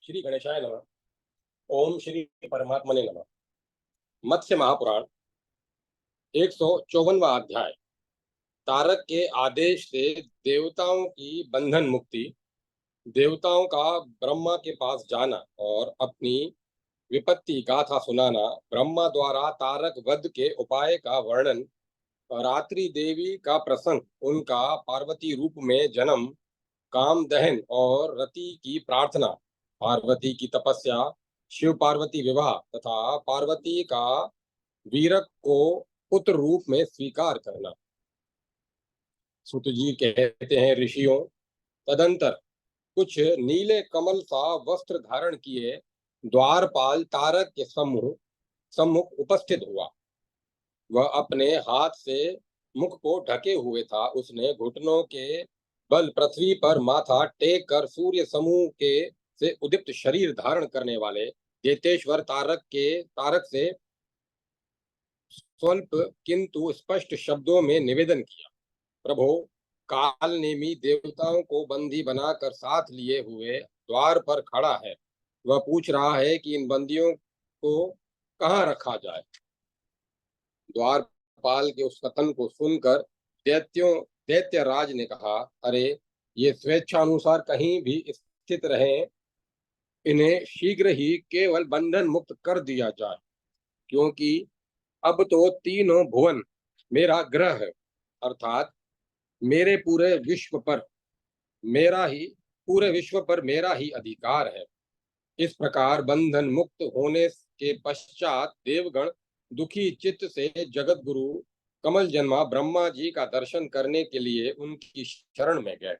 श्री गणेशाय नमः। ओम श्री परमात्मने नमः। मत्स्य महापुराण 154वां अध्याय। तारक के आदेश से देवताओं की बंधन मुक्ति। देवताओं का ब्रह्मा के पास जाना और अपनी विपत्ति गाथा सुनाना। ब्रह्मा द्वारा तारक वध के उपाय का वर्णन। रात्रि देवी का प्रसंग, उनका पार्वती रूप में जन्म, काम दहन और रति की प्रार्थना, पार्वती की तपस्या, शिव पार्वती विवाह तथा पार्वती का वीरक को पुत्र रूप में स्वीकार करना। सुत जी कहते हैं, ऋषियों, तदंतर कुछ नीले कमल सा वस्त्र धारण किए द्वारपाल तारक के सम्मुख उपस्थित हुआ। वह अपने हाथ से मुख को ढके हुए था। उसने घुटनों के बल पृथ्वी पर माथा टेक कर सूर्य समूह के से उदीप्त शरीर धारण करने वाले जेतेश्वर तारक से स्वल्प किंतु स्पष्ट शब्दों में निवेदन किया। प्रभो, काल नेमी देवताओं को बंदी बनाकर साथ लिए हुए द्वार पर खड़ा है। वह पूछ रहा है कि इन बंदियों को कहाँ रखा जाए। द्वारपाल के उस कथन को सुनकर दैत्यराज ने कहा, अरे, ये स्वेच्छानुसार कहीं भी स्थित रहें, इन्हें शीघ्र ही केवल बंधन मुक्त कर दिया जाए, क्योंकि अब तो तीनों भुवन मेरा ग्रह है, अर्थात मेरे पूरे विश्व पर मेरा ही अधिकार है। इस प्रकार बंधन मुक्त होने के पश्चात देवगण दुखी चित्त से जगत गुरु कमल जन्मा ब्रह्मा जी का दर्शन करने के लिए उनकी शरण में गए।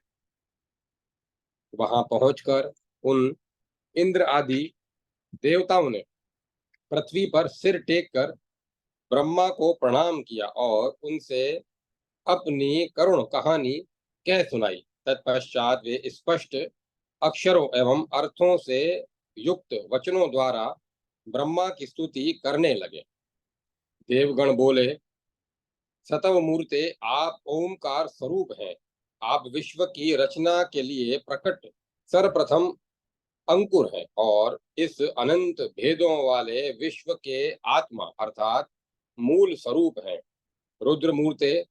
वहां पहुंचकर उन इंद्र आदि देवताओं ने पृथ्वी पर सिर टेक कर ब्रह्मा को प्रणाम किया और उनसे अपनी करुण कहानी कह सुनाई। तत्पश्चात वे स्पष्ट अक्षरों एवं अर्थों से युक्त वचनों द्वारा ब्रह्मा की स्तुति करने लगे। देवगण बोले, सतव मूर्ते, आप ओमकार स्वरूप हैं। आप विश्व की रचना के लिए प्रकट सर्वप्रथम अंकुर है और इस अनंत भेदों वाले विश्व के आत्मा अर्थात मूल स्वरूप है। रुद्र मूर्ते,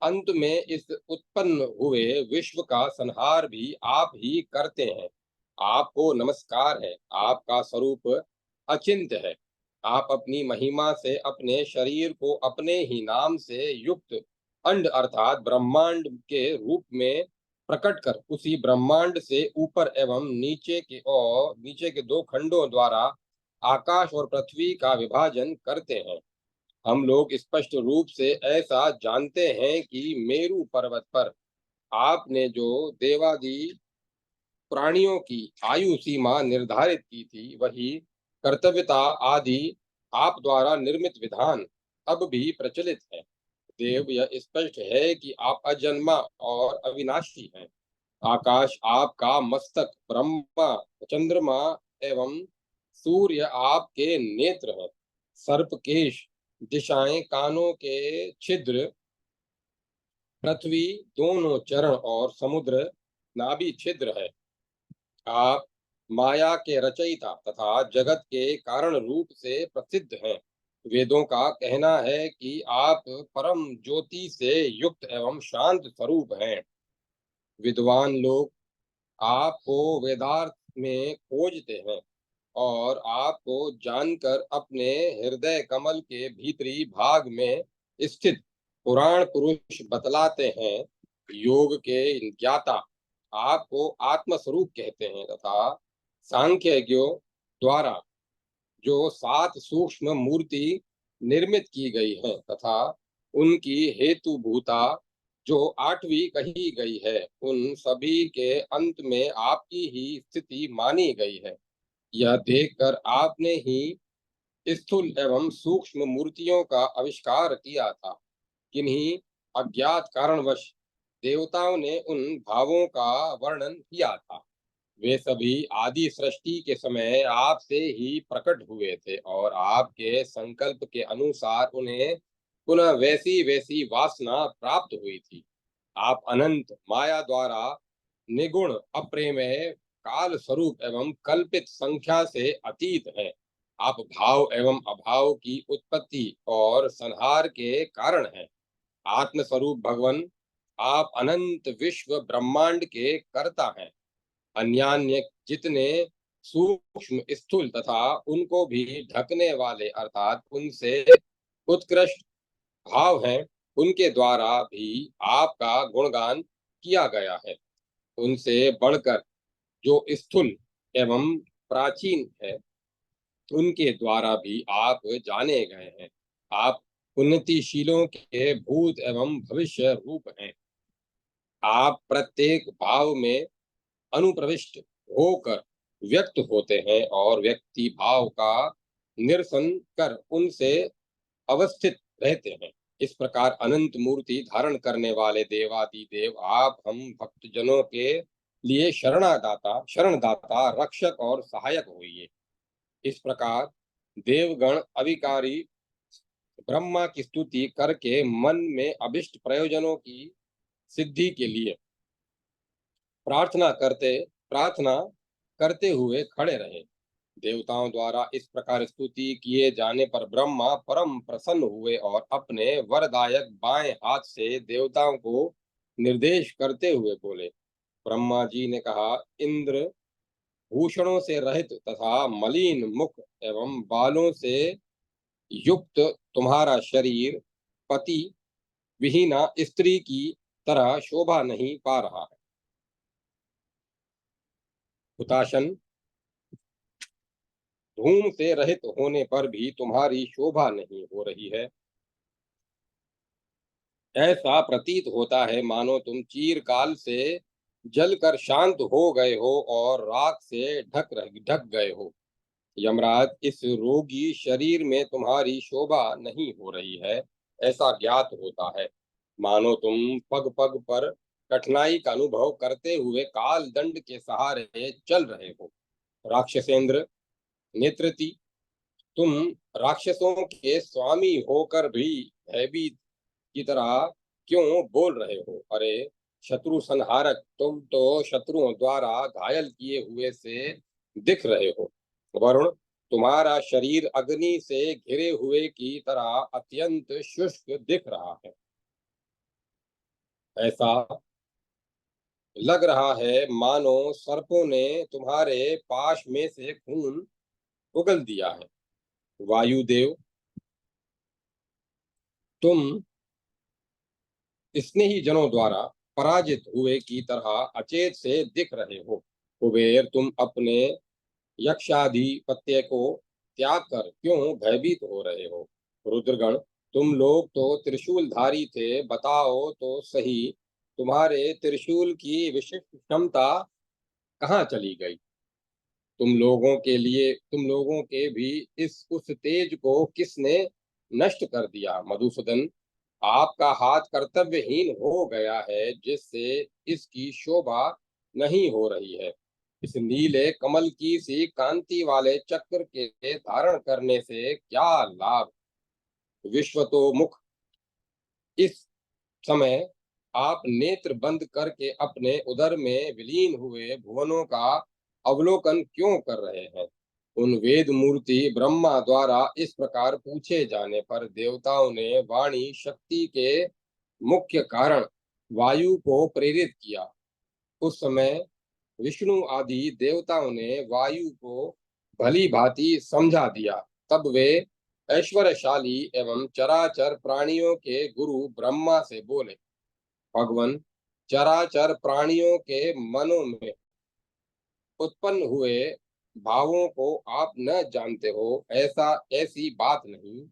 अंत में इस उत्पन्न हुए विश्व का संहार भी आप ही करते हैं। आपको नमस्कार है। आपका स्वरूप अचिंत्य है। आप अपनी महिमा से अपने शरीर को अपने ही नाम से युक्त अंड अर्थात ब्रह्मांड के रूप में प्रकट कर उसी ब्रह्मांड से ऊपर एवं नीचे के दो खंडों द्वारा आकाश और पृथ्वी का विभाजन करते हैं। हम लोग स्पष्ट रूप से ऐसा जानते हैं कि मेरु पर्वत पर आपने जो देवादि प्राणियों की आयु सीमा निर्धारित की थी, वही कर्तव्यता आदि आप द्वारा निर्मित विधान अब भी प्रचलित है। देव, यह स्पष्ट है कि आप अजन्मा और अविनाशी हैं। आकाश आपका मस्तक, ब्रह्मा चंद्रमा एवं सूर्य आपके नेत्र हैं। सर्पकेश दिशाएं कानों के छिद्र, पृथ्वी दोनों चरण और समुद्र नाभि छिद्र है। आप माया के रचयिता तथा जगत के कारण रूप से प्रसिद्ध हैं। वेदों का कहना है कि आप परम ज्योति से युक्त एवं शांत स्वरूप हैं। विद्वान लोग आपको वेदार्थ में खोजते हैं और आपको जानकर अपने हृदय कमल के भीतरी भाग में स्थित पुराण पुरुष बतलाते हैं। योग के ज्ञाता आपको आत्मस्वरूप कहते हैं तथा सांख्यज्ञों द्वारा जो 7 सूक्ष्म मूर्ति निर्मित की गई है तथा उनकी हेतुभूता जो 8वीं कही गई है, उन सभी के अंत में आपकी ही स्थिति मानी गई है। यह देखकर आपने ही स्थूल एवं सूक्ष्म मूर्तियों का आविष्कार किया था। किन्हीं अज्ञात कारणवश देवताओं ने उन भावों का वर्णन किया था। वे सभी आदि सृष्टि के समय आपसे ही प्रकट हुए थे और आपके संकल्प के अनुसार उन्हें पुनः वैसी वैसी वासना प्राप्त हुई थी। आप अनंत माया द्वारा निगुण अप्रेमेय काल स्वरूप एवं कल्पित संख्या से अतीत हैं। आप भाव एवं अभाव की उत्पत्ति और संहार के कारण हैं। आत्म स्वरूप भगवान, आप अनंत विश्व ब्रह्मांड के कर्ता हैं। अन्यान्य जितने सूक्ष्म स्थूल तथा उनको भी ढकने वाले अर्थात उनसे उत्कृष्ट भाव हैं, उनके द्वारा भी आपका गुणगान किया गया है। उनसे बढ़कर जो स्थूल एवं प्राचीन है, उनके द्वारा भी आप जाने गए हैं। आप उन्नतिशीलों के भूत एवं भविष्य रूप हैं। आप प्रत्येक भाव में अनुप्रविष्ट होकर व्यक्त होते हैं और व्यक्ति भाव का निरसन कर उनसे अवस्थित रहते हैं। इस प्रकार अनंत मूर्ति धारण करने वाले देवादिदेव आप हम भक्तजनों के लिए शरणदाता रक्षक और सहायक होइए। इस प्रकार देवगण अविकारी ब्रह्मा की स्तुति करके मन में अभिष्ट प्रयोजनों की सिद्धि के लिए प्रार्थना करते हुए खड़े रहे। देवताओं द्वारा इस प्रकार स्तुति किए जाने पर ब्रह्मा परम प्रसन्न हुए और अपने वरदायक बाएं हाथ से देवताओं को निर्देश करते हुए बोले। ब्रह्मा जी ने कहा, इंद्र, भूषणों से रहित तथा मलिन मुख एवं बालों से युक्त तुम्हारा शरीर पति विहीना स्त्री की तरह शोभा नहीं पा रहा है। हुताशन, धूम से रहित होने पर भी तुम्हारी शोभा नहीं हो रही है। ऐसा प्रतीत होता है मानो तुम चीरकाल से जलकर शांत हो गए हो और राख से ढक गए हो। यमराज, इस रोगी शरीर में तुम्हारी शोभा नहीं हो रही है, ऐसा ज्ञात होता है। मानो तुम पग पग पर कठिनाई का अनुभव करते हुए काल दंड के सहारे चल रहे हो। राक्षसेंद्र नेत्रति, तुम राक्षसों के स्वामी होकर भी भयभीत की तरह क्यों बोल रहे हो? अरे शत्रु संहारक, तुम तो शत्रुओं द्वारा घायल किए हुए से दिख रहे हो। वरुण, तुम्हारा शरीर अग्नि से घिरे हुए की तरह अत्यंत शुष्क दिख रहा है। ऐसा लग रहा है मानो सर्पों ने तुम्हारे पाश में से खून उगल दिया है। वायुदेव, तुम स्नेही जनों द्वारा पराजित हुए की तरह अचेत से दिख रहे हो। कुबेर, तुम अपने यक्षाधिपत्य को त्याग कर क्यों भयभीत हो रहे हो? रुद्रगण, तुम लोग तो त्रिशूलधारी थे, बताओ तो सही, तुम्हारे त्रिशूल की विशिष्ट क्षमता कहाँ चली गई? तुम लोगों के भी इस उस तेज को किसने नष्ट कर दिया? मधुसूदन, आपका हाथ कर्तव्यहीन हो गया है, जिससे इसकी शोभा नहीं हो रही है। इस नीले कमल की सी कांति वाले चक्र के धारण करने से क्या लाभ? विश्व तो मुख, इस समय आप नेत्र बंद करके अपने उदर में विलीन हुए भुवनों का अवलोकन क्यों कर रहे हैं? उन वेद मूर्ति ब्रह्मा द्वारा इस प्रकार पूछे जाने पर देवताओं ने वाणी शक्ति के मुख्य कारण वायु को प्रेरित किया। उस समय विष्णु आदि देवताओं ने वायु को भली भांति समझा दिया। तब वे ऐश्वर्यशाली एवं चराचर प्राणियों के गुरु ब्रह्मा से बोले, भगवान, चराचर प्राणियों के मनों में उत्पन्न हुए भावों को आप न जानते हो, ऐसी बात नहीं।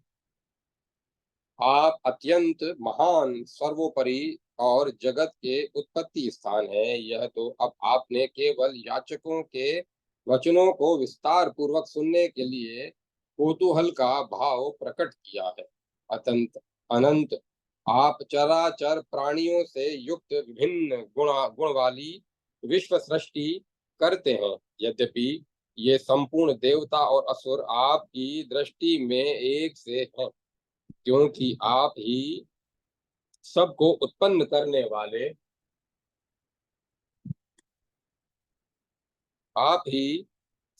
आप अत्यंत महान, सर्वोपरि और जगत के उत्पत्ति स्थान है। यह तो अब आपने केवल याचकों के वचनों को विस्तार पूर्वक सुनने के लिए कौतूहल का भाव प्रकट किया है। अतंत अनंत आप चराचर प्राणियों से युक्त विभिन्न गुण वाली विश्व सृष्टि करते हैं। यद्यपि ये संपूर्ण देवता और असुर आपकी दृष्टि में एक से हैं, क्योंकि आप ही सबको उत्पन्न करने वाले आप ही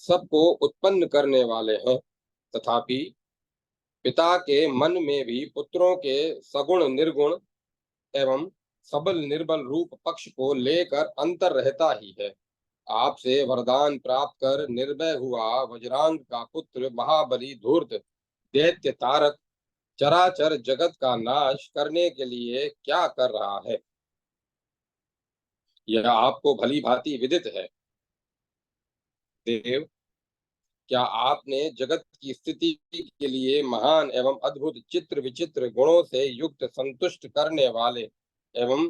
सबको उत्पन्न करने वाले हैं। तथापि पिता के मन में भी पुत्रों के सगुण निर्गुण एवं सबल निर्बल रूप पक्ष को लेकर अंतर रहता ही है। आपसे वरदान प्राप्त कर निर्भय हुआ वज्रांग का पुत्र महाबली धूर्त दैत्य तारक चराचर जगत का नाश करने के लिए क्या कर रहा है, यह आपको भली भांति विदित है। देव, क्या आपने जगत की स्थिति के लिए महान एवं अद्भुत चित्र विचित्र गुणों से युक्त संतुष्ट करने वाले एवं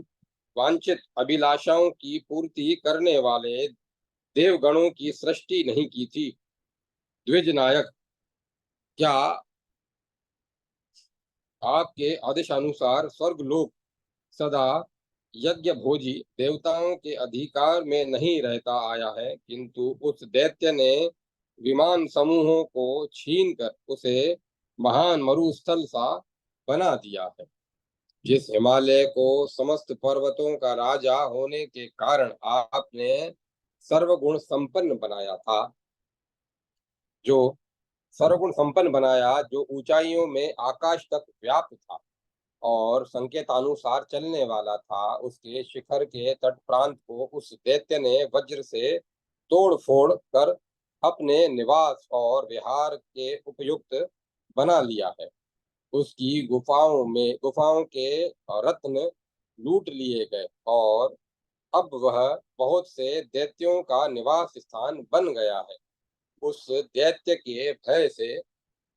वांछित अभिलाषाओं की पूर्ति करने वाले देवगणों की सृष्टि नहीं की थी? द्विज नायक, क्या आपके आदेशानुसार स्वर्गलोक सदा यज्ञ भोजी देवताओं के अधिकार में नहीं रहता आया है, किंतु उस दैत्य ने विमान समूहों को छीनकर उसे महान मरुस्थल सा बना दिया है? जिस हिमालय को समस्त पर्वतों का राजा होने के कारण आपने सर्वगुण संपन्न बनाया था, जो सर्वगुण संपन्न बनाया, जो ऊंचाइयों में आकाश तक व्याप्त था और संकेतानुसार चलने वाला था, उसके शिखर के तट प्रांत को उस दैत्य ने वज्र से तोड़ फोड़ कर अपने निवास और विहार के उपयुक्त बना लिया है। उसकी गुफाओं के रत्न लूट लिए गए और अब वह बहुत से दैत्यों का निवास स्थान बन गया है। उस दैत्य के भय से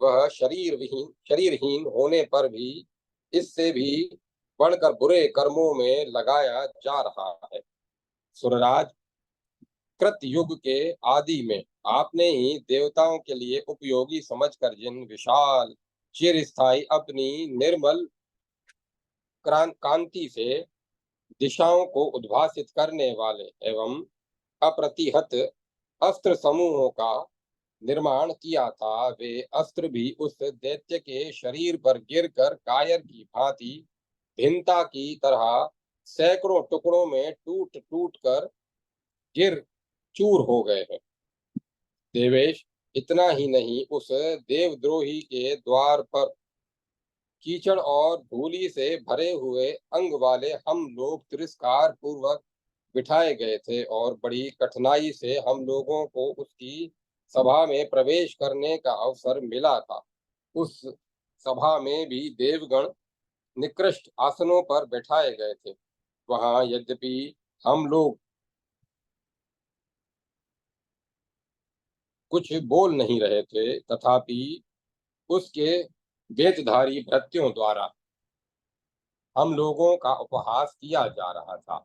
वह शरीरहीन होने पर भी इससे भी बढ़कर बुरे कर्मों में लगाया जा रहा है। सुरराज, कृत युग के आदि में आपने ही देवताओं के लिए उपयोगी समझकर जिन विशाल चिरस्थायी अपनी निर्मल कांति से दिशाओं को उद्भासित करने वाले एवं अप्रतिहत अस्त्र समूहों का निर्माण किया था, वे अस्त्र भी उस दैत्य के शरीर पर गिरकर कायर की भांति भिन्नता की तरह सैकड़ों टुकड़ों में टूट टूट कर गिर चूर हो गए हैं। देवेश, इतना ही नहीं, उस देवद्रोही के द्वार पर कीचड़ और धूली से भरे हुए अंग वाले हम लोग तिरस्कार पूर्वक बिठाए गए थे और बड़ी कठिनाई से हम लोगों को उसकी सभा में प्रवेश करने का अवसर मिला था। उस सभा में भी देवगण निकृष्ट आसनों पर बैठाए गए थे। वहां यद्यपि हम लोग कुछ बोल नहीं रहे थे, तथापि उसके वेदधारी भृत्यों द्वारा हम लोगों का उपहास किया जा रहा था।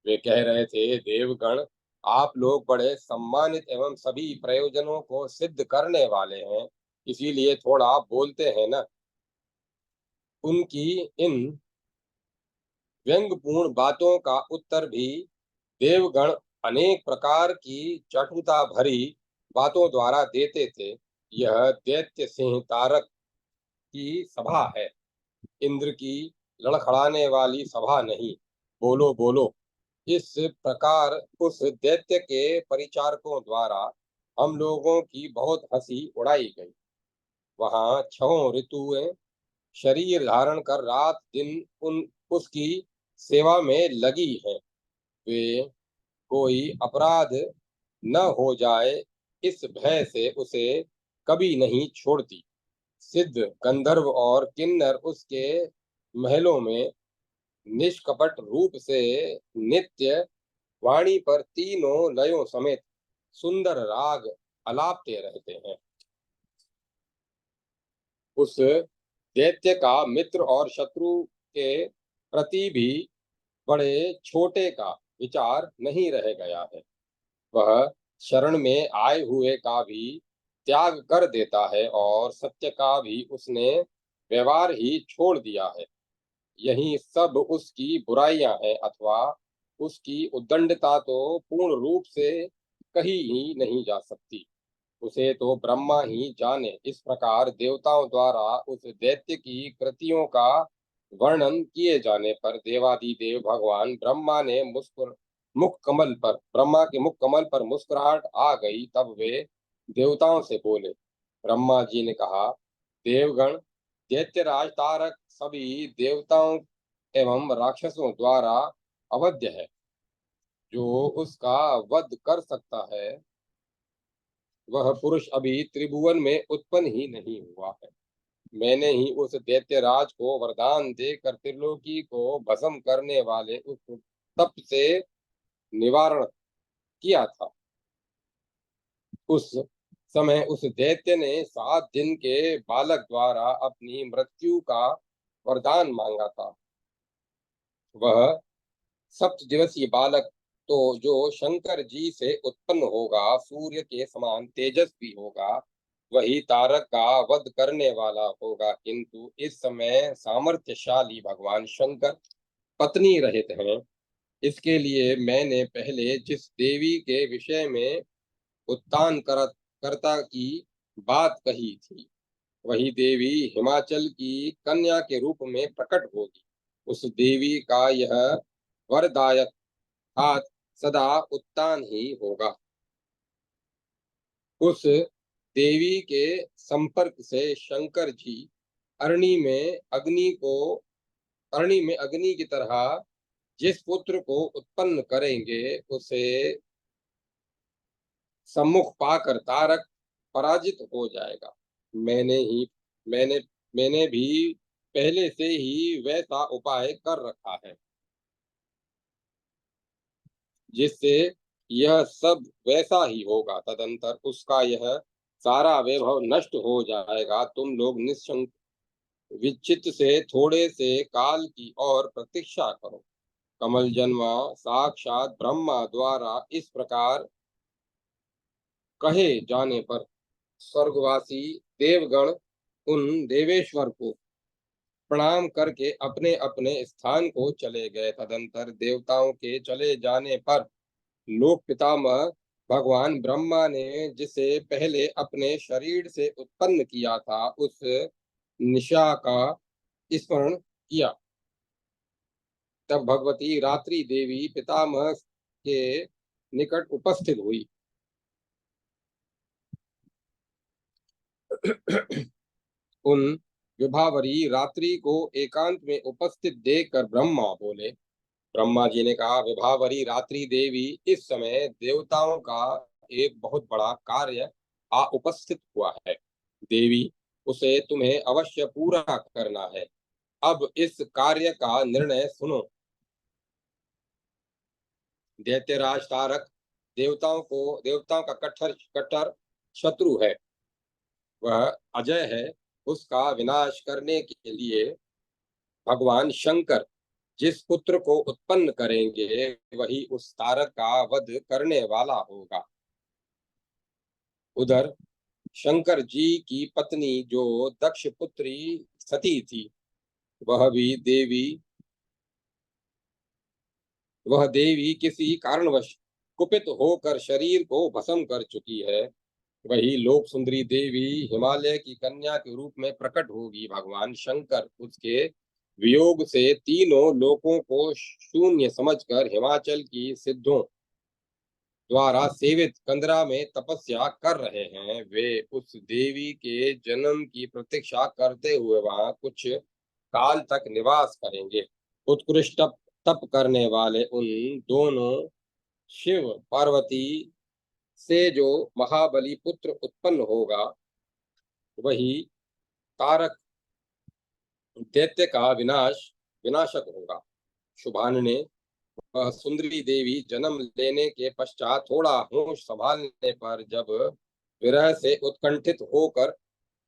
वे कह रहे थे, देवगण, आप लोग बड़े सम्मानित एवं सभी प्रयोजनों को सिद्ध करने वाले हैं, इसीलिए थोड़ा बोलते हैं ना। उनकी इन व्यंग्यपूर्ण बातों का उत्तर भी देवगण अनेक प्रकार की चटुता भरी बातों द्वारा देते थे। यह दैत्य सिंह तारक की सभा है, इंद्र की लड़खड़ाने वाली सभा नहीं। बोलो बोलो। इस प्रकार उस दैत्य के परिचारकों द्वारा हम लोगों की बहुत हंसी उड़ाई गई। वहां 6 ऋतुएं शरीर धारण कर रात दिन उसकी सेवा में लगी हैं। वे कोई अपराध न हो जाए, इस भय से उसे कभी नहीं छोड़ती। सिद्ध गंधर्व और किन्नर उसके महलों में निष्कपट रूप से नित्य वाणी पर तीनों लयों समेत सुंदर राग अलापते रहते हैं। उस दैत्य का मित्र और शत्रु के प्रति भी बड़े छोटे का विचार नहीं रह गया है। वह शरण में आए हुए का भी त्याग कर देता है और सत्य का भी उसने व्यवहार ही छोड़ दिया है। यही सब उसकी बुराइयां हैं, अथवा उसकी उद्दंडता तो पूर्ण रूप से कही ही नहीं जा सकती। उसे तो ब्रह्मा ही जाने। इस प्रकार देवताओं द्वारा उस दैत्य की कृतियों का वर्णन किए जाने पर देवादिदेव भगवान ब्रह्मा ने मुख कमल पर ब्रह्मा के मुख कमल पर मुस्कुराहट आ गई। तब वे देवताओं से बोले। ब्रह्मा जी ने कहा, देवगण, दैत्यराज तारक सभी देवताओं एवं राक्षसों द्वारा अवध्य है। जो उसका वध कर सकता है वह पुरुष अभी त्रिभुवन में उत्पन्न ही नहीं हुआ है। मैंने ही उस दैत्यराज को वरदान देकर त्रिलोकी को भस्म करने वाले उस तप से निवारण किया था। उस समय उस दैत्य ने 7 दिन के बालक द्वारा अपनी मृत्यु का वरदान मांगा था। वह 7 दिवसीय बालक तो जो शंकर जी से उत्पन्न होगा, सूर्य के समान तेजस्वी होगा, वही तारक का वध करने वाला होगा। किंतु इस समय सामर्थ्यशाली भगवान शंकर पत्नी रहित हैं। इसके लिए मैंने पहले जिस देवी के विषय में उत्तान कर्ता की बात कही थी, वही देवी हिमाचल की कन्या के रूप में प्रकट होगी। उस देवी का यह वरदायक हाथ सदा उत्तान ही होगा। उस देवी के संपर्क से शंकर जी अरणी में अग्नि की तरह जिस पुत्र को उत्पन्न करेंगे, उसे सम्मुख पाकर तारक पराजित हो जाएगा। मैंने ही मैंने मैंने भी पहले से ही वैसा उपाय कर रखा है, जिससे यह सब वैसा ही होगा। तदंतर उसका यह सारा वैभव नष्ट हो जाएगा। तुम लोग निश्चिंत विचित से थोड़े से काल की और प्रतीक्षा करो। कमल जन्मा साक्षात ब्रह्मा द्वारा इस प्रकार कहे जाने पर स्वर्गवासी देवगण उन देवेश्वर को प्रणाम करके अपने अपने स्थान को चले गए। तदंतर देवताओं के चले जाने पर लोक पितामह भगवान ब्रह्मा ने जिसे पहले अपने शरीर से उत्पन्न किया था, उस निशा का स्मरण किया। तब भगवती रात्रि देवी पितामह के निकट उपस्थित हुई। उन विभावरी रात्रि को एकांत में उपस्थित देखकर ब्रह्मा बोले। ब्रह्मा जी ने कहा, विभावरी रात्रि देवी, इस समय देवताओं का एक बहुत बड़ा कार्य आ उपस्थित हुआ है। देवी, उसे तुम्हें अवश्य पूरा करना है। अब इस कार्य का निर्णय सुनो। दैत्यराज तारक देवताओं का कट्टर कट्टर शत्रु है। वह अजय है। उसका विनाश करने के लिए भगवान शंकर जिस पुत्र को उत्पन्न करेंगे, वही उस तारक का वध करने वाला होगा। उधर शंकर जी की पत्नी जो दक्ष पुत्री सती थी, वह भी देवी वह देवी किसी कारणवश कुपित होकर शरीर को भस्म कर चुकी है। वही लोक सुंदरी देवी हिमालय की कन्या के रूप में प्रकट होगी। भगवान शंकर उसके वियोग से तीनों लोकों को शून्य समझकर हिमाचल की सिद्धों द्वारा सेवित कंदरा में तपस्या कर रहे हैं। वे उस देवी के जन्म की प्रतीक्षा करते हुए वहां कुछ काल तक निवास करेंगे। उत्कृष्ट तप करने वाले उन दोनों शिव पार्वती से जो महाबली पुत्र उत्पन्न होगा, वही तारक दैत्य का विनाशक होगा। शुभान ने वह सुंदरी देवी जन्म लेने के पश्चात थोड़ा होश संभालने पर जब विरह से उत्कंठित होकर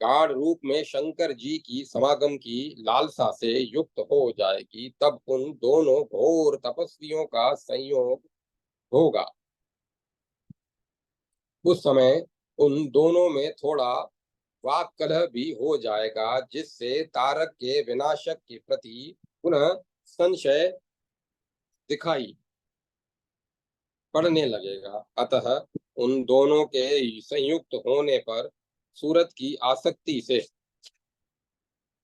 गाढ़ रूप में शंकर जी की समागम की लालसा से युक्त हो जाएगी, तब उन दोनों घोर तपस्वियों का संयोग होगा। उस समय उन दोनों में थोड़ा वाक कलह भी हो जाएगा, जिससे तारक के विनाशक के प्रति पुनः संशय दिखाई पड़ने लगेगा। अतः उन दोनों के संयुक्त होने पर सूरत की आसक्ति से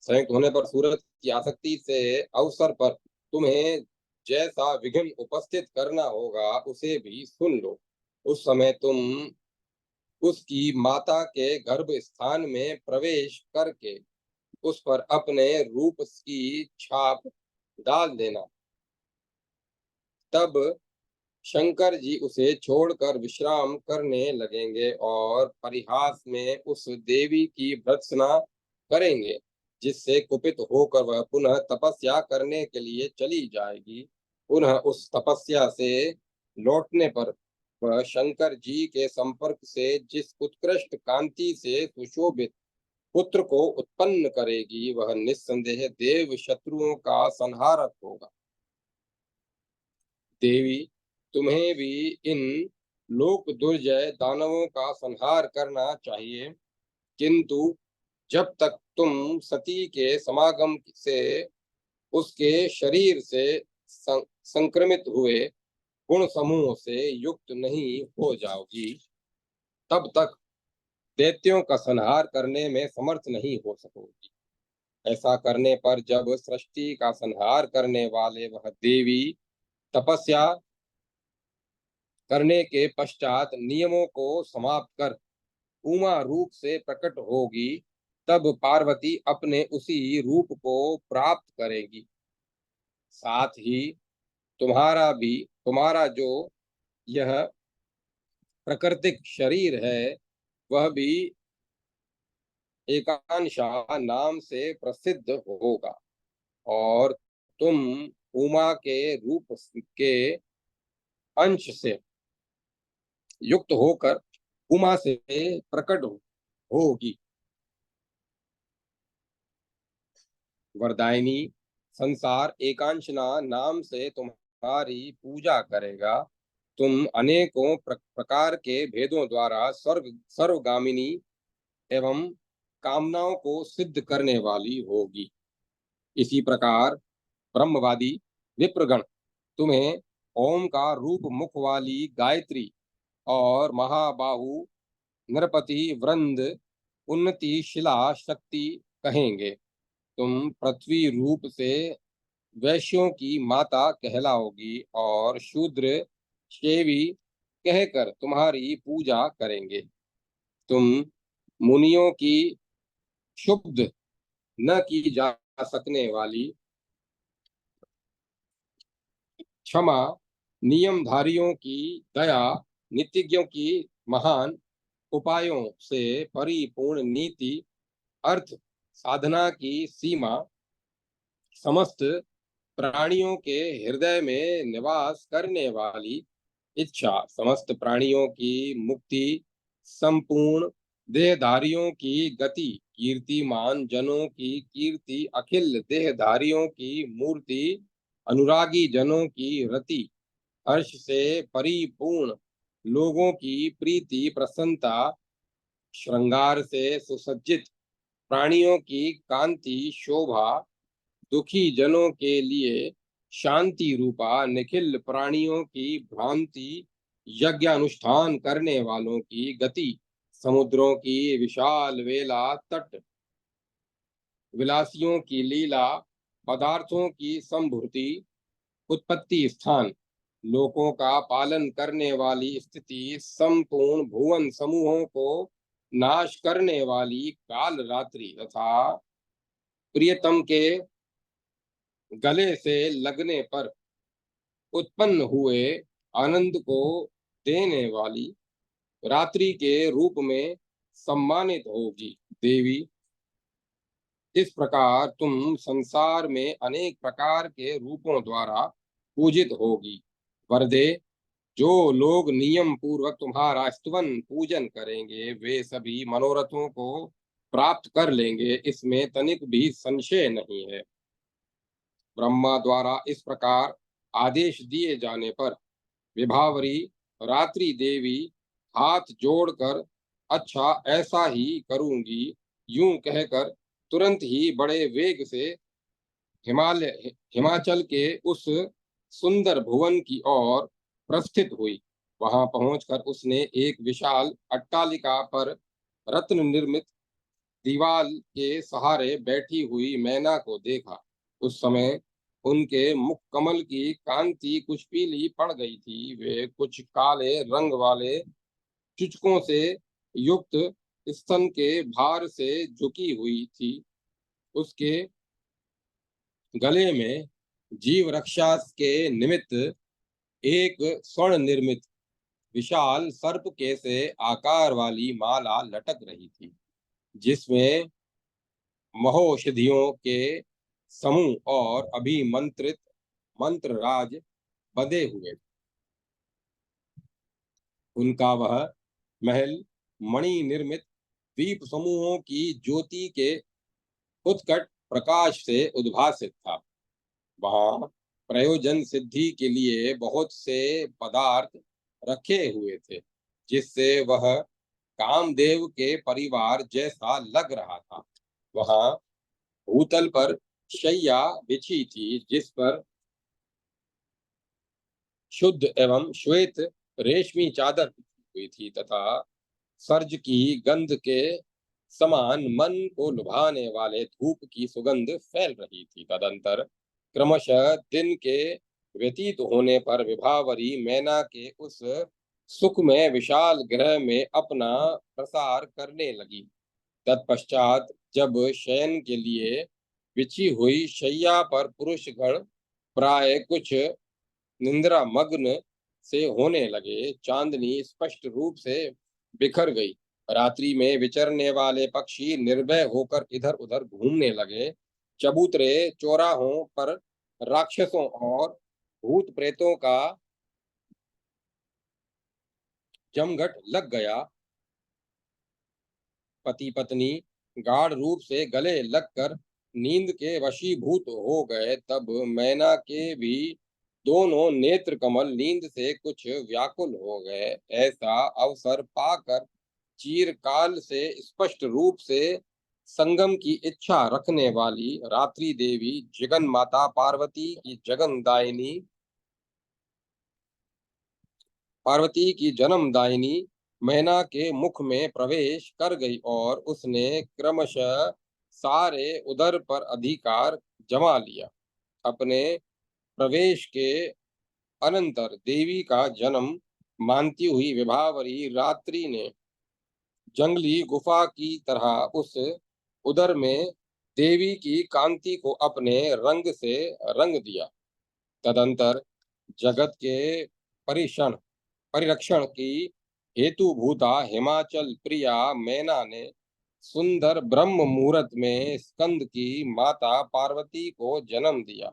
संयुक्त होने पर सूरत की आसक्ति से अवसर पर तुम्हें जैसा विघ्न उपस्थित करना होगा उसे भी सुन लो। उस समय तुम उसकी माता के गर्भ स्थान में प्रवेश करके उस पर अपने रूप की छाप डाल देना। तब शंकर जी उसे छोड़कर विश्राम करने लगेंगे और परिहास में उस देवी की भर्त्सना करेंगे, जिससे कुपित होकर वह पुनः तपस्या करने के लिए चली जाएगी। पुनः उस तपस्या से लौटने पर वह शंकर जी के संपर्क से जिस उत्कृष्ट कांति से सुशोभित पुत्र को उत्पन्न करेगी, वह निस्संदेह देव शत्रुओं का संहारक होगा। देवी, तुम्हें भी इन लोक दुर्जय दानवों का संहार करना चाहिए, किंतु जब तक तुम सती के समागम से उसके शरीर से संक्रमित हुए गुण समूह से युक्त नहीं हो जाओगी, तब तक दैत्यों का संहार करने में समर्थ नहीं हो सकोगी। ऐसा करने पर जब सृष्टि का संहार करने वाले वह देवी तपस्या करने के पश्चात नियमों को समाप्त कर उमा रूप से प्रकट होगी, तब पार्वती अपने उसी रूप को प्राप्त करेगी। साथ ही तुम्हारा जो यह प्राकृतिक शरीर है, वह भी एकांशा नाम से प्रसिद्ध होगा और तुम उमा के रूप के अंश से युक्त होकर उमा से प्रकट होगी। वरदायिनी, संसार एकांशना नाम से तुम्हारी पूजा करेगा। तुम अनेकों प्रकार के भेदों द्वारा सर्वगामिनी एवं कामनाओं को सिद्ध करने वाली होगी। इसी प्रकार ब्रह्मवादी विप्रगण तुम्हें ओम का रूप मुख वाली गायत्री और महाबाहु नरपति वृंद उन्नति शिला शक्ति कहेंगे। तुम पृथ्वी रूप से वैश्यों की माता कहलाओगी और शूद्र शेवी कहकर तुम्हारी पूजा करेंगे। तुम मुनियों की क्षुब्ध न की जा सकने वाली क्षमा, नियमधारियों की दया, नीतिज्ञों की महान उपायों से परिपूर्ण नीति, अर्थ साधना की सीमा, समस्त प्राणियों के हृदय में निवास करने वाली इच्छा, समस्त प्राणियों की मुक्ति, संपूर्ण देहधारियों की गति, कीर्तिमान जनों की कीर्ति, अखिल देहधारियों की मूर्ति, अनुरागी जनों की रति, हर्ष से परिपूर्ण लोगों की प्रीति प्रसन्नता, श्रृंगार से सुसज्जित प्राणियों की कांति शोभा, दुखी जनों के लिए शांति रूपा, निखिल प्राणियों की भ्रांति, यज्ञ अनुष्ठान करने वालों की गति, समुद्रों की विशाल वेला तट, विलासियों की लीला, पदार्थों की संभूति, उत्पत्ति स्थान, लोकों का पालन करने वाली स्थिति, संपूर्ण भुवन समूहों को नाश करने वाली काल रात्रि तथा प्रियतम के गले से लगने पर उत्पन्न हुए आनंद को देने वाली रात्रि के रूप में सम्मानित होगी। देवी, इस प्रकार तुम संसार में अनेक प्रकार के रूपों द्वारा पूजित होगी। वरदे, जो लोग नियम पूर्वक तुम्हारा स्तवन पूजन करेंगे, वे सभी मनोरथों को प्राप्त कर लेंगे, इसमें तनिक भी संशय नहीं है। ब्रह्मा द्वारा इस प्रकार आदेश दिए जाने पर विभावरी रात्रि देवी हाथ जोड़कर अच्छा ऐसा ही करूंगी यूं कहकर तुरंत ही बड़े वेग से हिमाचल के उस सुंदर भुवन की ओर प्रस्थित हुई। वहां पहुंचकर उसने एक विशाल अट्टालिका पर रत्न निर्मित दीवाल के सहारे बैठी हुई मैना को देखा। उस समय उनके मुख कमल की कांति कुछ पीली पड़ गई थी। वे कुछ काले रंग वाले चुचकों से युक्त स्तन के भार से झुकी हुई थी। उसके गले में जीव रक्षा के निमित्त एक स्वर्ण निर्मित विशाल सर्प के से आकार वाली माला लटक रही थी, जिसमें महौषधियों के समूह और अभिमंत्रित मंत्र राज बंधे हुए। उनका वह महल मणि निर्मित दीप समूहों की ज्योति के उत्कट प्रकाश से उद्भासित था। वहां प्रयोजन सिद्धि के लिए बहुत से पदार्थ रखे हुए थे, जिससे वह कामदेव के परिवार जैसा लग रहा था। वहां भूतल पर शैया बिछी थी, जिस पर शुद्ध एवं श्वेत रेशमी चादर बिछी हुई थी, तथा सर्ज की गंध के समान मन को लुभाने वाले धूप की सुगंध फैल रही थी। तदंतर क्रमशः दिन के व्यतीत होने पर विभावरी मैना के उस सुखमय विशाल गृह में अपना प्रसार करने लगी। तत्पश्चात जब शयन के लिए बिछी हुई शैया पर पुरुष गण प्राय कुछ निंद्रा मग्न से होने लगे, चांदनी स्पष्ट रूप से बिखर गई। रात्रि में विचरने वाले पक्षी निर्भय होकर इधर उधर घूमने लगे। चबूतरे चौराहों पर राक्षसों और भूत प्रेतों का जमघट लग गया। पति पत्नी गाढ़ रूप से गले लगकर नींद के वशीभूत हो गए। तब मैना के भी दोनों नेत्र कमल नींद से कुछ व्याकुल हो गए। ऐसा अवसर पाकर चिरकाल से स्पष्ट रूप से संगम की इच्छा रखने वाली रात्रि देवी जगन माता पार्वती की जन्मदायिनी मैना के मुख में प्रवेश कर गई और उसने क्रमशः सारे उदर पर अधिकार जमा लिया। अपने प्रवेश के अनंतर देवी का जन्म मानती हुई विभावरी रात्रि ने जंगली गुफा की तरह उस उदर में देवी की कांति को अपने रंग से रंग दिया। तदंतर जगत के परिषण परिरक्षण की हेतुभूता हिमाचल प्रिया मैना ने सुंदर ब्रह्म मुहूर्त में स्कंद की माता पार्वती को जन्म दिया।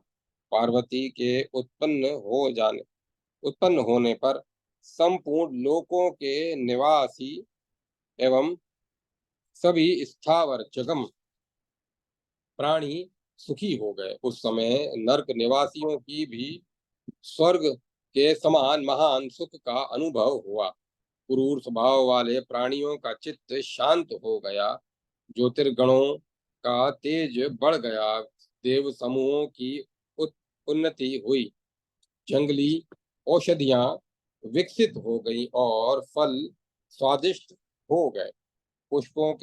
पार्वती के उत्पन्न होने पर संपूर्ण लोकों के निवासी एवं सभी स्थावर जगम प्राणी सुखी हो गए। उस समय नरक निवासियों की भी स्वर्ग के समान महान सुख का अनुभव हुआ। क्रूर स्वभाव वाले प्राणियों का चित्त शांत हो गया। ज्योतिर्गणों का तेज बढ़ गया। देव समूहों की उन्नति हुई। जंगली औषधियां विकसित हो गई और फल स्वादिष्ट हो गए। पुष्पों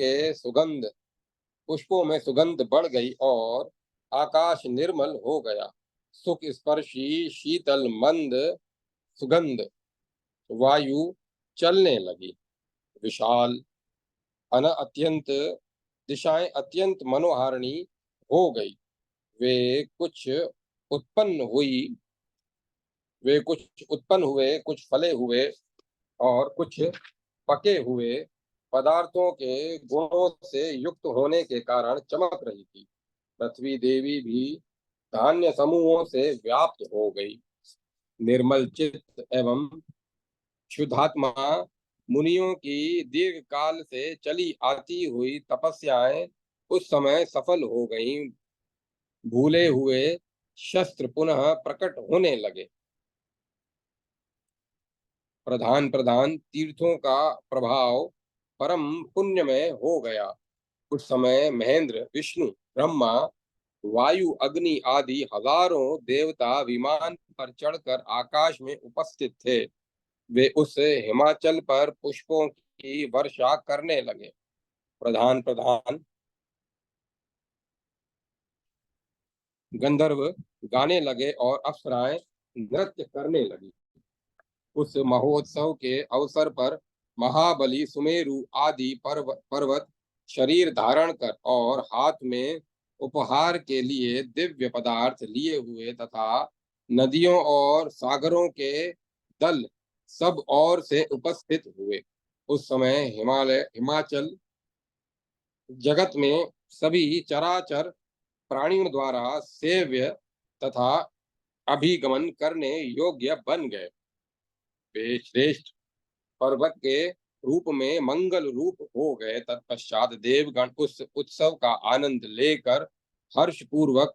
में सुगंध बढ़ गई और आकाश निर्मल हो गया। सुख स्पर्शी शीतल मंद सुगंध वायु चलने लगी। विशाल अत्यंत दिशाएं अत्यंत मनोहारिणी हो गई। वे कुछ उत्पन्न हुई वे कुछ उत्पन्न हुए, कुछ फले हुए और कुछ पके हुए पदार्थों के गुणों से युक्त होने के कारण चमक रही थी। पृथ्वी देवी भी धान्य समूहों से व्याप्त हो गई। निर्मल चित्त एवं शुद्धात्मा मुनियों की दीर्घ काल से चली आती हुई तपस्याएं उस समय सफल हो गईं। भूले हुए शस्त्र पुनः प्रकट होने लगे। प्रधान प्रधान तीर्थों का प्रभाव परम पुण्यमय हो गया। उस समय महेंद्र, विष्णु, ब्रह्मा, वायु, अग्नि आदि हजारों देवता विमान पर चढ़कर आकाश में उपस्थित थे। वे उस हिमाचल पर पुष्पों की वर्षा करने लगे। प्रधान प्रधान गंधर्व गाने लगे और अप्सराएं नृत्य करने लगी। उस महोत्सव के अवसर पर महाबली सुमेरु आदि पर्वत शरीर धारण कर और हाथ में उपहार के लिए दिव्य पदार्थ लिए हुए तथा नदियों और सागरों के दल सब ओर से उपस्थित हुए। उस समय हिमाचल जगत में सभी चराचर प्राणियों द्वारा सेव्य तथा अभिगमन करने योग्य बन गए। वे श्रेष्ठ पर्वत के रूप में मंगल रूप हो गए। तत्पश्चात देवगण उस उत्सव का आनंद लेकर हर्ष पूर्वक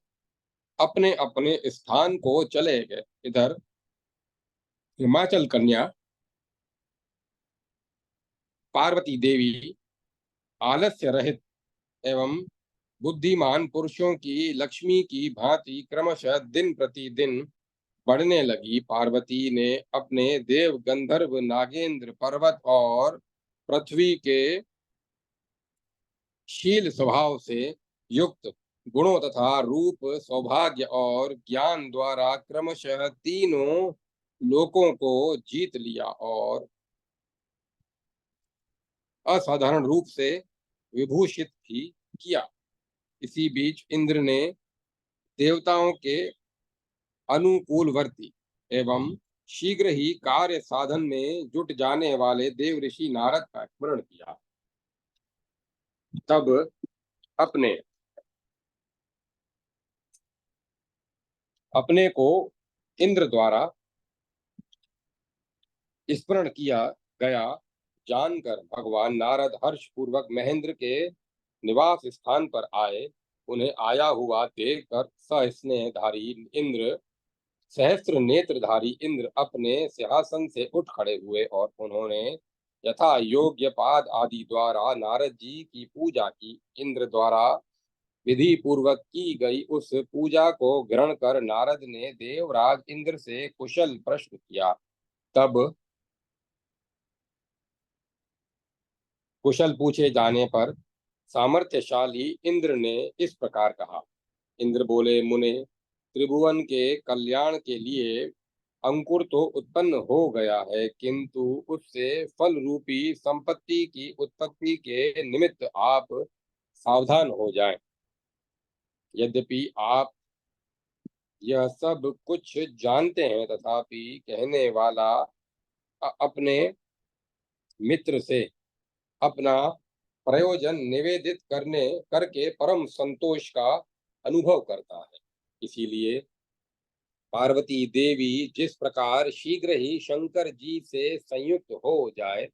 अपने अपने स्थान को चले गए। इधर हिमाचल कन्या पार्वती देवी आलस्य रहित एवं बुद्धिमान पुरुषों की लक्ष्मी की भांति क्रमशः दिन प्रतिदिन बढ़ने लगी। पार्वती ने अपने देव गंधर्व नागेंद्र पर्वत और पृथ्वी के शील स्वभाव से युक्त गुणों तथा रूप सौभाग्य और ज्ञान द्वारा क्रमशः तीनों लोकों को जीत लिया और असाधारण रूप से विभूषित भी किया। इसी बीच इंद्र ने देवताओं के अनुकूलवर्ती एवं शीघ्र ही कार्य साधन में जुट जाने वाले देव ऋषि नारद का स्मरण किया। तब अपने अपने को इंद्र द्वारा स्मरण किया गया जानकर भगवान नारद हर्ष पूर्वक महेंद्र के निवास स्थान पर आए। उन्हें आया हुआ देखकर सस्नेहधारी इंद्र सहस्त्र नेत्रधारी इंद्र अपने सिंहासन से उठ खड़े हुए और उन्होंने यथा योग्य पाद आदि द्वारा नारद जी की पूजा की। इंद्र द्वारा विधि पूर्वक की गई उस पूजा को ग्रहण कर नारद ने देवराज इंद्र से कुशल प्रश्न किया। तब कुशल पूछे जाने पर सामर्थ्यशाली इंद्र ने इस प्रकार कहा। इंद्र बोले, मुने, त्रिभुवन के कल्याण के लिए अंकुर तो उत्पन्न हो गया है, किंतु उससे फल रूपी संपत्ति की उत्पत्ति के निमित्त आप सावधान हो जाएं। यद्यपि आप यह सब कुछ जानते हैं, तथापि कहने वाला अपने मित्र से अपना प्रयोजन निवेदित करने करके परम संतोष का अनुभव करता है। इसीलिए पार्वती देवी जिस प्रकार शीघ्र ही शंकर जी से संयुक्त हो जाए,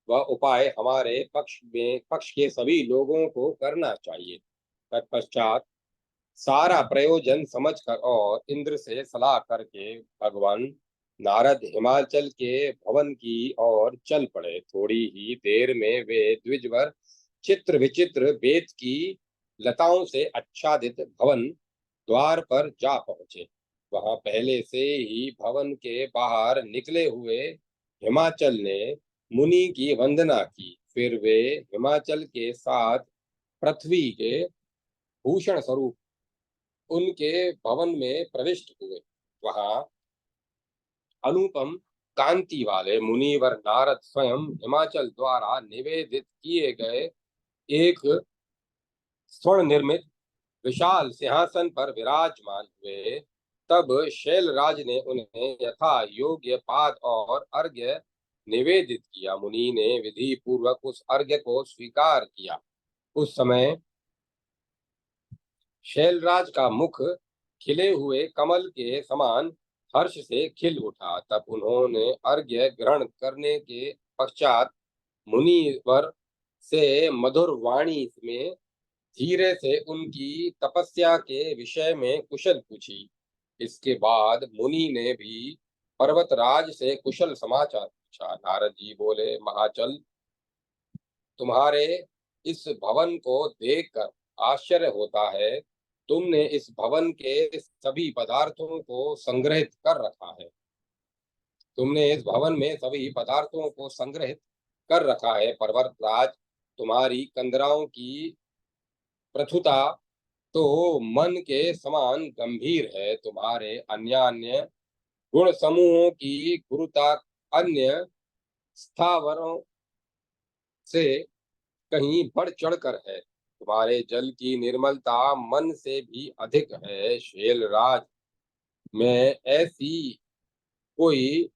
वह उपाय हमारे पक्ष के सभी लोगों को करना चाहिए। तत्पश्चात सारा प्रयोजन समझकर और इंद्र से सलाह करके भगवान नारद हिमाचल के भवन की ओर चल पड़े। थोड़ी ही देर में वे द्विजवर चित्र विचित्र बेत की लताओं से आच्छादित भवन द्वार पर जा पहुंचे। वहां पहले से ही भवन के बाहर निकले हुए हिमाचल ने मुनि की वंदना की। फिर वे हिमाचल के साथ पृथ्वी के भूषण स्वरूप उनके भवन में प्रविष्ट हुए। वहां अनुपम कांति वाले मुनिवर नारद स्वयं हिमाचल द्वारा निवेदित किए गए एक स्वर्ण निर्मित विशाल सिंहासन पर विराजमान हुए। तब शैलराज ने उन्हें यथा योग्य पाद और अर्घ्य निवेदित किया। मुनि ने विधि पूर्वक उस अर्घ्य को स्वीकार किया। उस समय शैलराज का मुख खिले हुए कमल के समान हर्ष से खिल उठा। तब उन्होंने अर्घ्य ग्रहण करने के पश्चात मुनिवर से मधुर वाणी में धीरे से उनकी तपस्या के विषय में कुशल पूछी। इसके बाद मुनि ने भी पर्वतराज से कुशल समाचार पूछा। नारद जी बोले, महाचल, तुम्हारे इस भवन को देखकर आश्चर्य होता है। तुमने इस भवन के सभी पदार्थों को संग्रहित कर रखा है। तुमने इस भवन में सभी पदार्थों को संग्रहित कर रखा है। पर्वतराज तुम्हारी कंदराओं की प्रथुता तो मन के समान गंभीर है। तुम्हारे अन्य अन्य गुण समूहों की गुरुता अन्य स्थावरों से कहीं बढ़ चढ़कर है। तुम्हारे जल की निर्मलता मन से भी अधिक है। शैलराज, मैं ऐसी कोई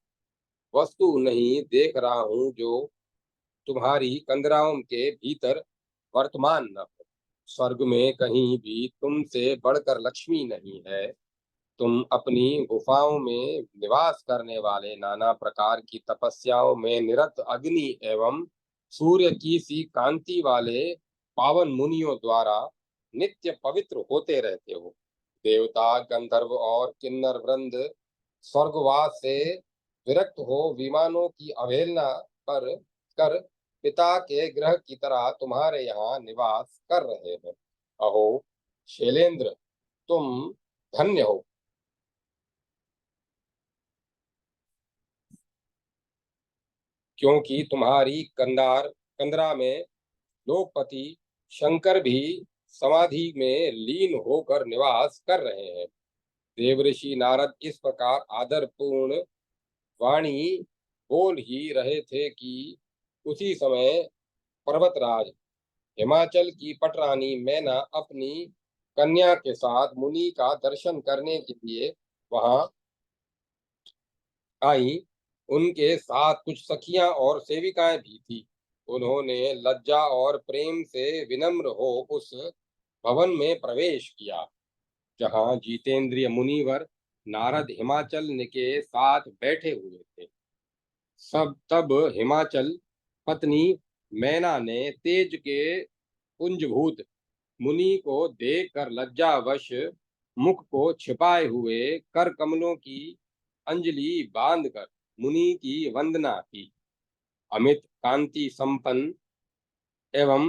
वस्तु नहीं देख रहा हूं जो तुम्हारी कंदराओं के भीतर वर्तमान न हो। स्वर्ग में कहीं भी तुमसे बढ़कर लक्ष्मी नहीं है। तुम अपनी गुफाओं में निवास करने वाले नाना प्रकार की तपस्याओं में निरत अग्नि एवं सूर्य की सी कांति वाले पावन मुनियों द्वारा नित्य पवित्र होते रहते हो। देवता, गंधर्व और किन्नर वृंद स्वर्गवास से विरक्त हो विमानों की अवहेलना पर कर पिता के ग्रह की तरह तुम्हारे यहाँ निवास कर रहे हैं। अहो शैलेंद्र, तुम धन्य हो, क्योंकि तुम्हारी कंदरा में लोकपति शंकर भी समाधि में लीन होकर निवास कर रहे हैं। देवऋषि नारद इस प्रकार आदरपूर्ण वाणी बोल ही रहे थे कि उसी समय पर्वतराज हिमाचल की पटरानी मैना अपनी कन्या के साथ मुनि का दर्शन करने के लिए वहां आई। उनके साथ कुछ सखियां और सेविकाएं भी थी। उन्होंने लज्जा और प्रेम से विनम्र हो उस भवन में प्रवेश किया जहां जितेंद्रिय मुनिवर नारद हिमाचल के साथ बैठे हुए थे। सब तब हिमाचल पत्नी मैना ने तेज के पुंजभूत मुनि को देखकर लज्जावश मुख को छिपाए हुए कर कमलों की अंजलि बांधकर मुनि की वंदना की। अमित कांति संपन्न एवं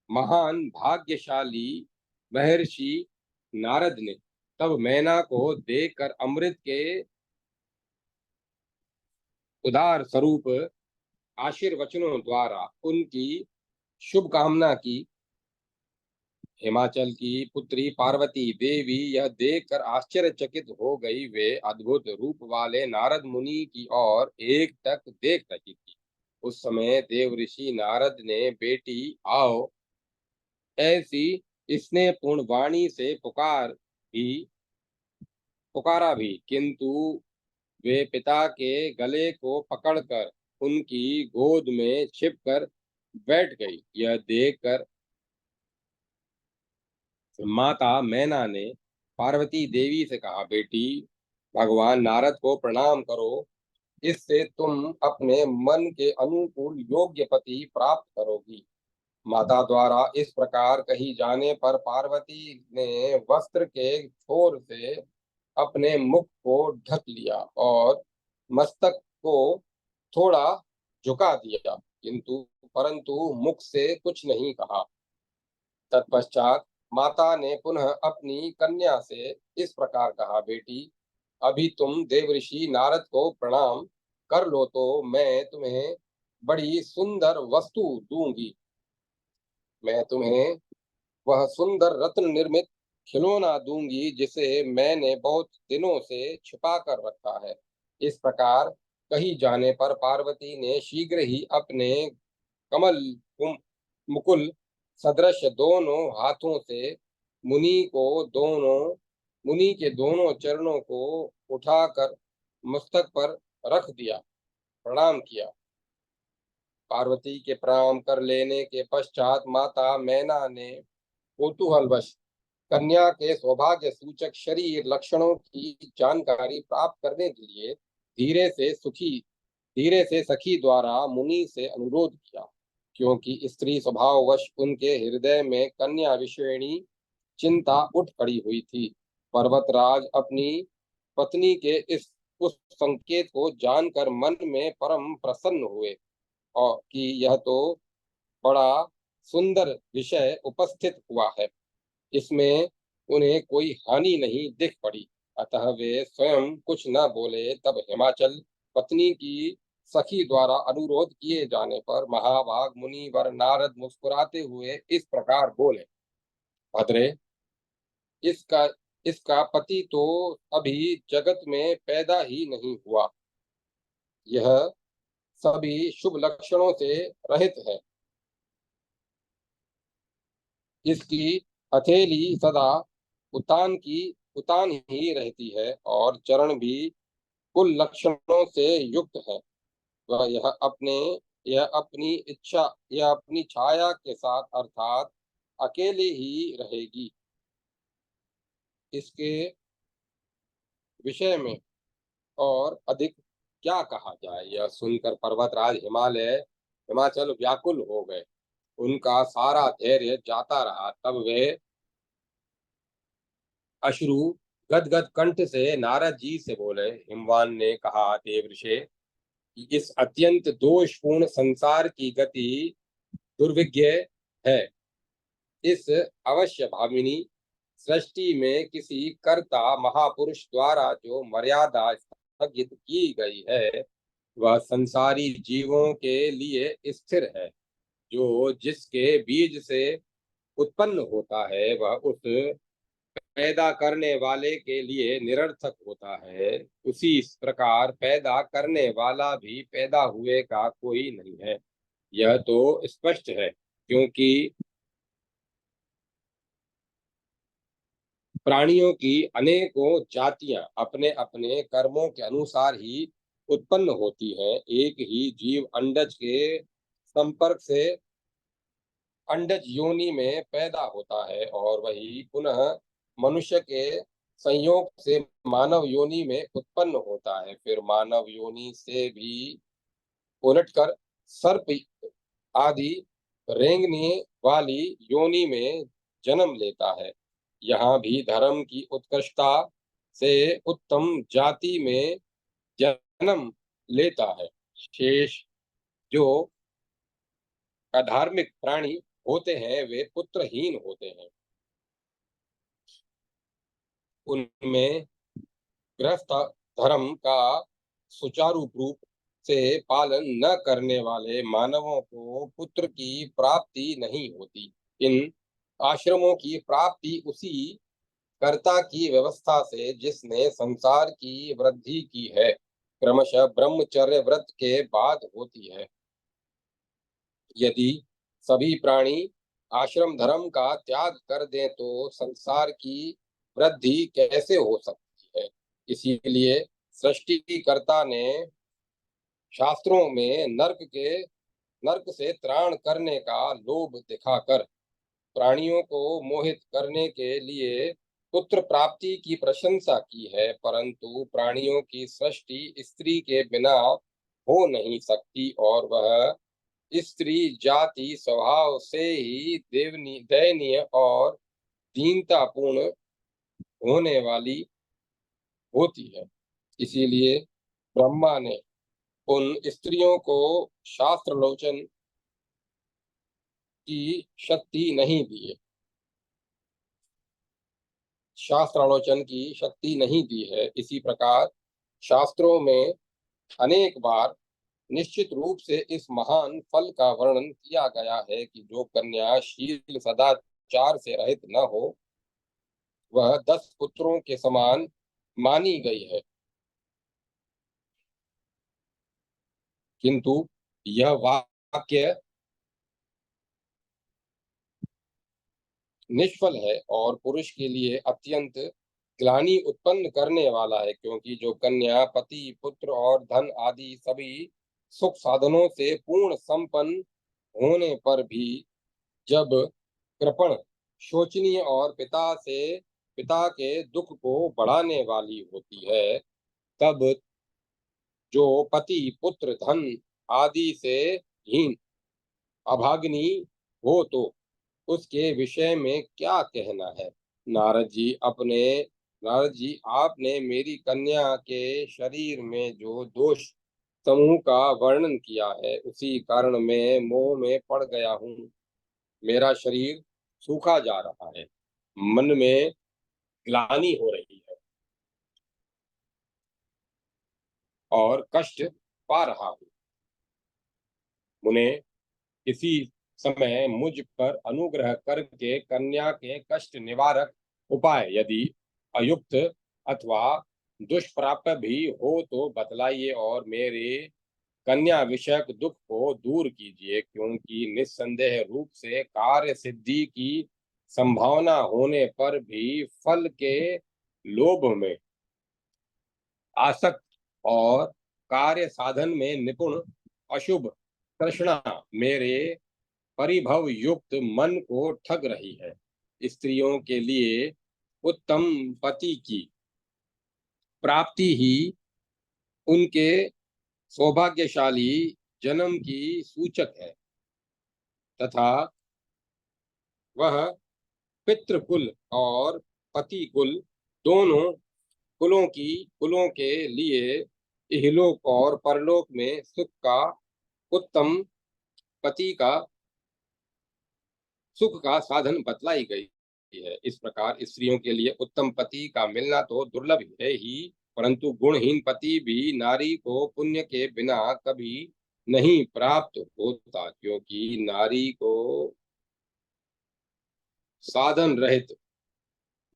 महान भाग्यशाली महर्षि नारद ने तब मैना को देखकर अमृत के उदार स्वरूप आशीर्वचनों द्वारा उनकी शुभकामना की। हिमाचल की पुत्री पार्वती देवी यह देखकर आश्चर्यचकित हो गई। वे अद्भुत रूप वाले नारद मुनि की ओर एक टक देख रही थी। उस समय देवऋषि नारद ने बेटी आओ ऐसी स्नेहपूर्ण वाणी से पुकारा भी, किंतु वे पिता के गले को पकड़कर उनकी गोद में छिपकर बैठ गई। यह देखकर माता मैना ने पार्वती देवी से कहा, बेटी, भगवान नारद को प्रणाम करो। इससे तुम अपने मन के अनुकूल योग्य पति प्राप्त करोगी। माता द्वारा इस प्रकार कही जाने पर पार्वती ने वस्त्र के छोर से अपने मुख को ढक लिया और मस्तक को थोड़ा झुका दिया, किंतु परंतु मुख से कुछ नहीं कहा। तत्पश्चात माता ने पुनः अपनी कन्या से इस प्रकार कहा, बेटी, अभी तुम देवऋषि नारद को प्रणाम कर लो तो मैं तुम्हें बड़ी सुंदर वस्तु दूंगी। मैं तुम्हें वह सुंदर रत्न निर्मित खिलौना दूंगी जिसे मैंने बहुत दिनों से छिपा कर रखा है। इस प्रकार कही जाने पर पार्वती ने शीघ्र ही अपने कमल मुकुल सदृश दोनों हाथों से मुनि को दोनों मुनि के दोनों चरणों को उठाकर मस्तक पर रख दिया, प्रणाम किया। पार्वती के प्रणाम कर लेने के पश्चात माता मैना ने कौतूहलवश कन्या के सौभाग्य सूचक शरीर लक्षणों की जानकारी प्राप्त करने के लिए धीरे से सखी द्वारा मुनि से अनुरोध किया, क्योंकि स्त्री स्वभाववश उनके हृदय में कन्या विषयणी चिंता उठ खड़ी हुई थी। पर्वतराज अपनी पत्नी के इस उस संकेत को जानकर मन में परम प्रसन्न हुए और कि यह तो बड़ा सुंदर विषय उपस्थित हुआ है, इसमें उन्हें कोई हानि नहीं दिख पड़ी। अतः वे स्वयं कुछ न बोले। तब हिमाचल पत्नी की सखी द्वारा अनुरोध किए जाने पर महाभाग मुनि वर नारद मुस्कुराते हुए इस प्रकार बोले, भद्रे, इसका इसका पति तो अभी जगत में पैदा ही नहीं हुआ। यह सभी शुभ लक्षणों से रहित है। इसकी हथेली सदा उतान ही रहती है और चरण भी कुल लक्षणों से युक्त है। वह यह अपनी छाया के साथ अर्थात अकेले ही रहेगी। इसके विषय में और अधिक क्या कहा जाए। यह सुनकर पर्वतराज हिमाचल व्याकुल हो गए। उनका सारा धैर्य जाता रहा। तब वे अश्रु गदगद कंठ से नारद जी से बोले। हिमवान ने कहा, देवऋषि, इस अत्यंत दोषपूर्ण संसार की गति दुर्विज्ञ है। इस अवश्य भाविनी सृष्टि में किसी कर्ता महापुरुष द्वारा जो मर्यादा स्थगित की गई है, वह संसारी जीवों के लिए स्थिर है। जो जिसके बीज से उत्पन्न होता है, वह उस पैदा करने वाले के लिए निरर्थक होता है। उसी प्रकार पैदा करने वाला भी पैदा हुए का कोई नहीं है। यह तो स्पष्ट है, क्योंकि प्राणियों की अनेकों जातियां अपने अपने कर्मों के अनुसार ही उत्पन्न होती हैं। एक ही जीव अंडज के संपर्क से अंडज योनि में पैदा होता है और वही पुनः मनुष्य के संयोग से मानव योनि में उत्पन्न होता है। फिर मानव योनि से भी उलटकर सर्प आदि रेंगने वाली योनि में जन्म लेता है। यहाँ भी धर्म की उत्कृष्टता से उत्तम जाति में जन्म लेता है। शेष जो अधार्मिक प्राणी होते हैं, वे पुत्रहीन होते हैं। उनमें गृहस्थ धर्म का सुचारू रूप से पालन न करने वाले मानवों को पुत्र की प्राप्ति नहीं होती। इन आश्रमों की प्राप्ति उसी कर्ता की व्यवस्था से जिसने संसार की वृद्धि की है, क्रमशः ब्रह्मचर्य व्रत के बाद होती है। यदि सभी प्राणी आश्रम धर्म का त्याग कर दें तो संसार की वृद्धि कैसे हो सकती है। इसीलिए सृष्टिकर्ता ने शास्त्रों में नरक से त्राण करने का लोभ दिखाकर प्राणियों को मोहित करने के लिए पुत्र प्राप्ति की प्रशंसा की है। परंतु प्राणियों की सृष्टि स्त्री के बिना हो नहीं सकती और वह स्त्री जाति स्वभाव से ही दयनीय और दीनतापूर्ण होने वाली होती है। इसीलिए ब्रह्मा ने उन स्त्रियों को शास्त्रलोचन की शक्ति नहीं दी है। शास्त्रालोचन की शक्ति नहीं दी है। इसी प्रकार शास्त्रों में अनेक बार निश्चित रूप से इस महान फल का वर्णन किया गया है कि जो कन्या शील सदाचार से रहित न हो, वह 10 पुत्रों के समान मानी गई है। किंतु यह वाक्य निष्फल है और पुरुष के लिए अत्यंत ग्लानि उत्पन्न करने वाला है, क्योंकि जो कन्या पति पुत्र और धन आदि सभी सुख साधनों से पूर्ण संपन्न होने पर भी जब कृपण, शोचनीय और पिता के दुख को बढ़ाने वाली होती है, तब जो पति पुत्र धन आदि से हीन अभाग्नि हो, तो उसके विषय में क्या कहना है। नारद जी अपने नारद जी, आपने मेरी कन्या के शरीर में जो दोष समूह का वर्णन किया है, उसी कारण मैं मोह में पड़ गया हूँ। मेरा शरीर सूखा जा रहा है, मन में ग्लानि हो रही है और कष्ट पा रहा हूँ। मुने, इसी समय मुझ पर अनुग्रह करके कन्या के कष्ट निवारक उपाय यदि अयुक्त अथवा दुष्प्राप्य भी हो तो बतलाइए और मेरे कन्या विषयक दुख को दूर कीजिए, क्योंकि निस्संदेह रूप से कार्य सिद्धि की संभावना होने पर भी फल के लोभ में आसक्त और कार्य साधन में निपुण अशुभ तृष्णा मेरे परिभव युक्त मन को ठग रही है। स्त्रियों के लिए उत्तम पति की प्राप्ति ही उनके सौभाग्यशाली जन्म की सूचक है तथा वह पितृकुल और पति कुल दोनों कुलों के लिए इहलोक और परलोक में सुख का उत्तम पति का सुख का साधन बतलाई गई है। इस प्रकार स्त्रियों के लिए उत्तम पति का मिलना तो दुर्लभ है ही, परंतु गुणहीन पति भी नारी को पुण्य के बिना कभी नहीं प्राप्त होता, क्योंकि नारी को साधन रहित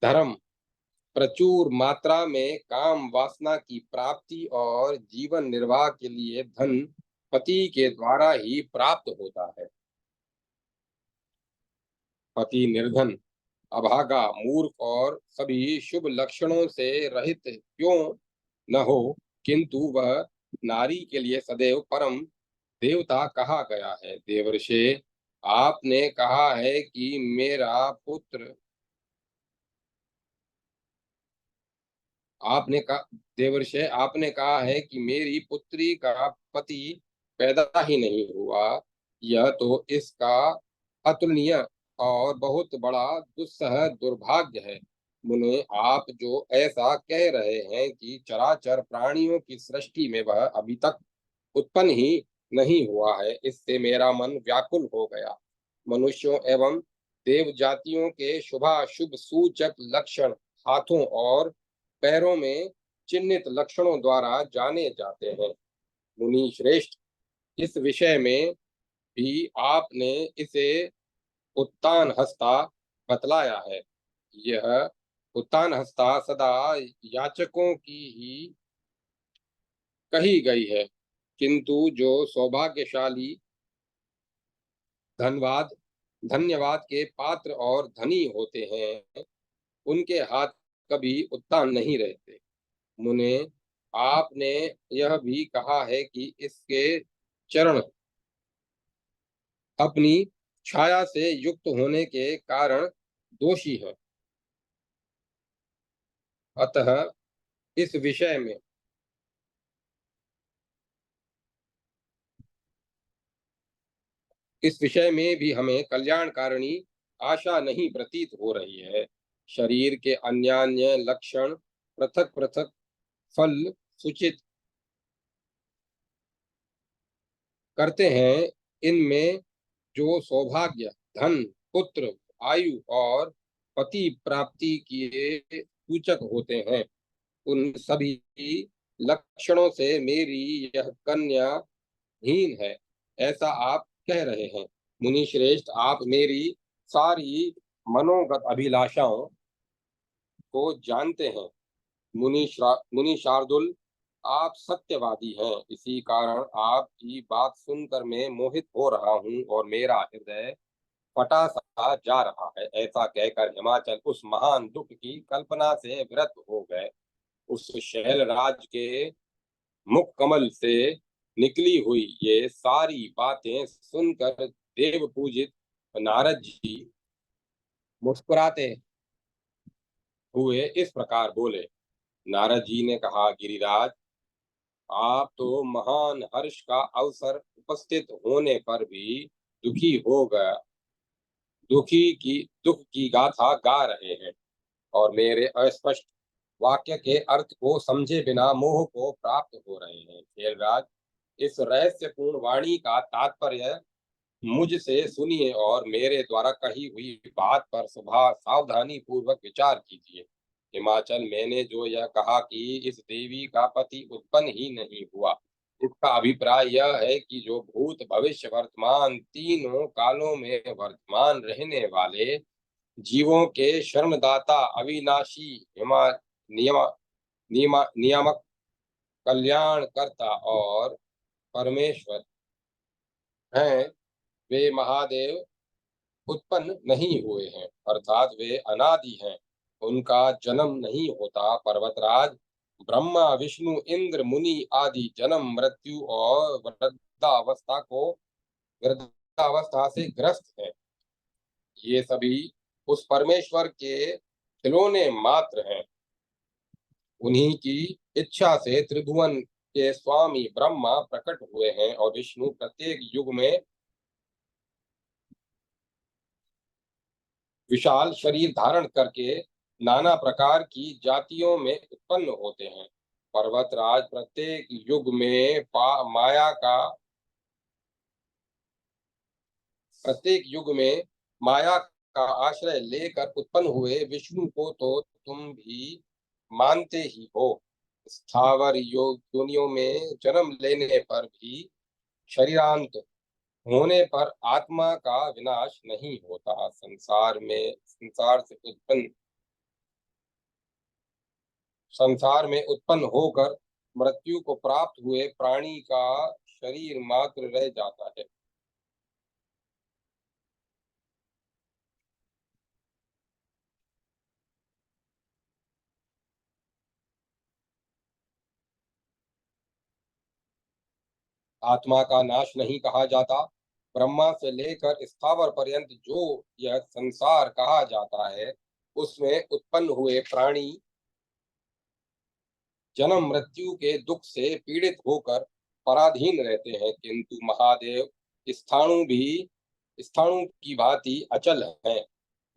धर्म प्रचुर मात्रा में काम वासना की प्राप्ति और जीवन निर्वाह के लिए धन पति के द्वारा ही प्राप्त होता है। पति निर्धन, अभागा, मूर्ख और सभी शुभ लक्षणों से रहित क्यों न हो, किंतु वह नारी के लिए सदैव परम देवता कहा गया है। देवर्षे आपने कहा है कि मेरा पुत्र आपने कहा देवर्षे आपने कहा है कि मेरी पुत्री का पति पैदा ही नहीं हुआ, यह तो इसका अतुलनीय और बहुत बड़ा दुस्सह दुर्भाग्य है। मुने, आप जो ऐसा कह रहे हैं कि चराचर प्राणियों की सृष्टि में वह अभी तक उत्पन्न ही नहीं हुआ है, इससे मेरा मन व्याकुल हो गया। मनुष्यों एवं देव जातियों के शुभाशुभ सूचक लक्षण हाथों और पैरों में चिन्हित लक्षणों द्वारा जाने जाते हैं। मुनि श्रेष्ठ, इस विषय में भी आपने इसे उत्तान हस्ता बतलाया है। यह उत्तान हस्ता सदा याचकों की ही कही गई है, किंतु जो सौभाग्यशाली धनवाद धन्यवाद के पात्र और धनी होते हैं, उनके हाथ कभी उत्तान नहीं रहते। मुने, आपने यह भी कहा है कि इसके चरण अपनी छाया से युक्त होने के कारण दोषी है। अतः इस विषय में भी हमें कल्याणकारिणी आशा नहीं प्रतीत हो रही है। शरीर के अन्यान्य लक्षण पृथक पृथक फल सूचित करते हैं। इनमें जो सौभाग्य, धन, पुत्र, आयु और पति प्राप्ति के सूचक होते हैं, उन सभी लक्षणों से मेरी यह कन्या हीन है, ऐसा आप कह रहे हैं। मुनि श्रेष्ठ, आप मेरी सारी मनोगत अभिलाषाओं को जानते हैं। मुनि शार्दुल, आप सत्यवादी हैं, इसी कारण आपकी बात सुनकर मैं मोहित हो रहा हूँ और मेरा हृदय फटा सा जा रहा है। ऐसा कहकर हिमाचल उस महान दुख की कल्पना से विरत हो गए। उस शैल राज के मुख कमल से निकली हुई ये सारी बातें सुनकर देव पूजित नारद जी मुस्कुराते हुए इस प्रकार बोले। नारद जी ने कहा, गिरिराज, आप तो महान हर्ष का अवसर उपस्थित होने पर भी दुखी हो गया दुख की गाथा गा रहे हैं और मेरे अस्पष्ट वाक्य के अर्थ को समझे बिना मोह को प्राप्त हो रहे हैं। खेलराज, इस रहस्यपूर्ण वाणी का तात्पर्य मुझसे सुनिए और मेरे द्वारा कही हुई बात पर सुबह सावधानी पूर्वक विचार कीजिए। हिमाचल, मैंने जो यह कहा कि इस देवी का पति उत्पन्न ही नहीं हुआ, इसका अभिप्राय यह है कि जो भूत भविष्य वर्तमान तीनों कालों में वर्तमान रहने वाले जीवों के शरणदाता, अविनाशी, नियामक, कल्याणकर्ता और परमेश्वर हैं। वे महादेव उत्पन्न नहीं हुए हैं, अर्थात वे अनादि हैं। उनका जन्म नहीं होता। पर्वतराज, ब्रह्मा, विष्णु, इंद्र, मुनि आदि जन्म, मृत्यु और वृद्धावस्था से ग्रस्त हैं। ये सभी उस परमेश्वर के खिलौने मात्र हैं। उन्हीं की इच्छा से त्रिभुवन के स्वामी ब्रह्मा प्रकट हुए हैं और विष्णु प्रत्येक युग में विशाल शरीर धारण करके नाना प्रकार की जातियों में उत्पन्न होते हैं। पर्वतराज प्रत्येक युग में प्रत्येक युग में माया का आश्रय लेकर उत्पन्न हुए। विष्णु को तो तुम भी मानते ही हो। स्थावर योनियों में जन्म लेने पर भी शरीरांत होने पर आत्मा का विनाश नहीं होता। संसार में उत्पन्न होकर मृत्यु को प्राप्त हुए प्राणी का शरीर मात्र रह जाता है। आत्मा का नाश नहीं कहा जाता। ब्रह्मा से लेकर स्थावर पर्यंत जो यह संसार कहा जाता है, उसमें उत्पन्न हुए प्राणी जन्म मृत्यु के दुख से पीड़ित होकर पराधीन रहते हैं, किंतु महादेव स्थाणु की भांति अचल हैं।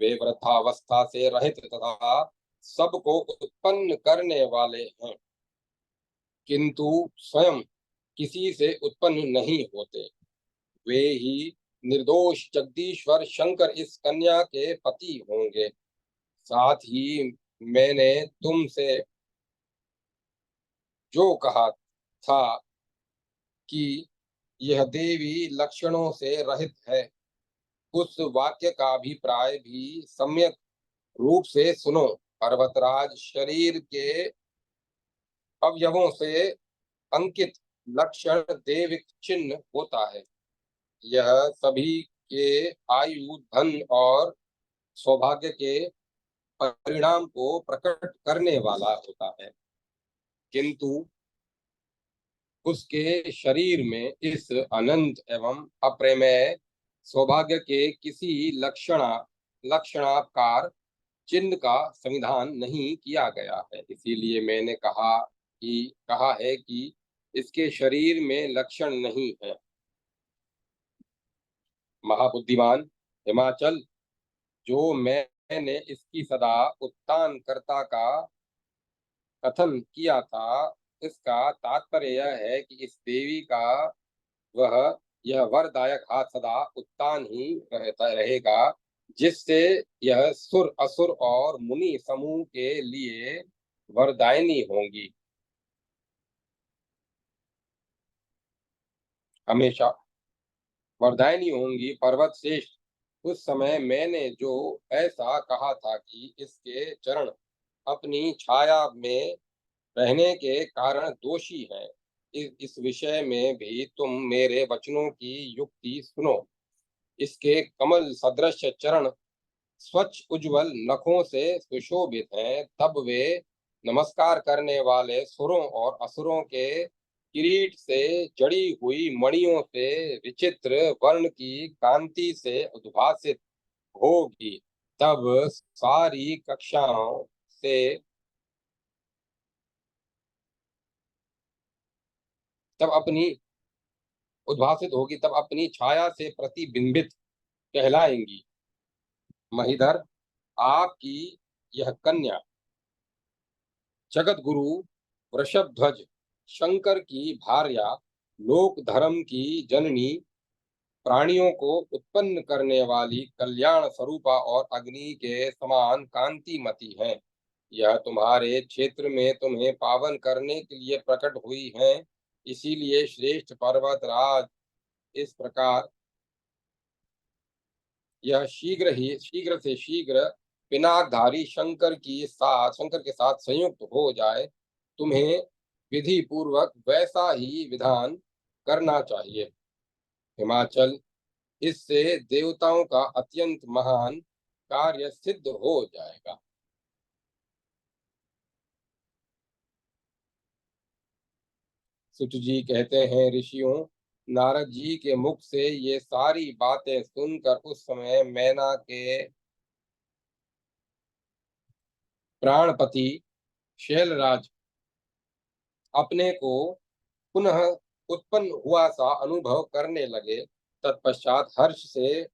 वे वृद्धावस्था से रहित तथा सबको उत्पन्न करने वाले हैं, किंतु स्वयं किसी से उत्पन्न नहीं होते। वे ही निर्दोष जगदीश्वर शंकर इस कन्या के पति होंगे। साथ ही मैंने तुमसे जो कहा था कि यह देवी लक्षणों से रहित है, उस वाक्य का अभिप्राय भी सम्यक रूप से सुनो। पर्वतराज, शरीर के अवयवों से अंकित लक्षण देविक चिन्ह होता है। यह सभी के आयु, धन और सौभाग्य के परिणाम को प्रकट करने वाला होता है, किंतु उसके शरीर में इस अनंत एवं अप्रमेय सौभाग्य के किसी लक्षणाकार चिन्ह का संविधान नहीं किया गया है। इसीलिए मैंने कहा है कि इसके शरीर में लक्षण नहीं है। महाबुद्धिमान हिमाचल, जो मैंने इसकी सदा उत्तान कर्ता का कथन किया था, इसका तात्पर्य यह है कि इस देवी का वह यह वरदायक हाथ सदा उत्तान ही रहता रहेगा, जिससे यह सुर, असुर और मुनि समूह के लिए वरदायिनी होंगी हमेशा वरदायिनी होंगी। पर्वत श्रेष्ठ, उस समय मैंने जो ऐसा कहा था कि इसके चरण अपनी छाया में रहने के कारण दोषी हैं, इस विषय में भी तुम मेरे वचनों की युक्ति सुनो। इसके कमल सदृश चरण स्वच्छ उज्जवल नखों से सुशोभित हैं, तब वे नमस्कार करने वाले सुरों और असुरों के किरीट से जड़ी हुई मणियों से विचित्र वर्ण की कांति से उद्भासित होगी। तब सारी कक्षाओं से तब अपनी उद्भासित होगी, तब अपनी छाया से प्रतिबिंबित कहलाएंगी। महीधर, आपकी यह कन्या जगत गुरु वृषभध्वज शंकर की भार्या, लोक धर्म की जननी, प्राणियों को उत्पन्न करने वाली कल्याण स्वरूपा और अग्नि के समान कांतिमती है। यह तुम्हारे क्षेत्र में तुम्हें पावन करने के लिए प्रकट हुई है। इसीलिए श्रेष्ठ पर्वतराज, इस प्रकार यह शीघ्र से शीघ्र पिनाकधारी शंकर के साथ संयुक्त हो जाए, तुम्हें विधि पूर्वक वैसा ही विधान करना चाहिए। हिमाचल, इससे देवताओं का अत्यंत महान कार्य सिद्ध हो जाएगा। सुत जी कहते हैं, ऋषियों, नारद जी के मुख से ये सारी बातें सुनकर उस समय मैना के प्राणपति शैलराज अपने को पुनः उत्पन्न हुआ सा अनुभव करने लगे। तत्पश्चात हर्ष से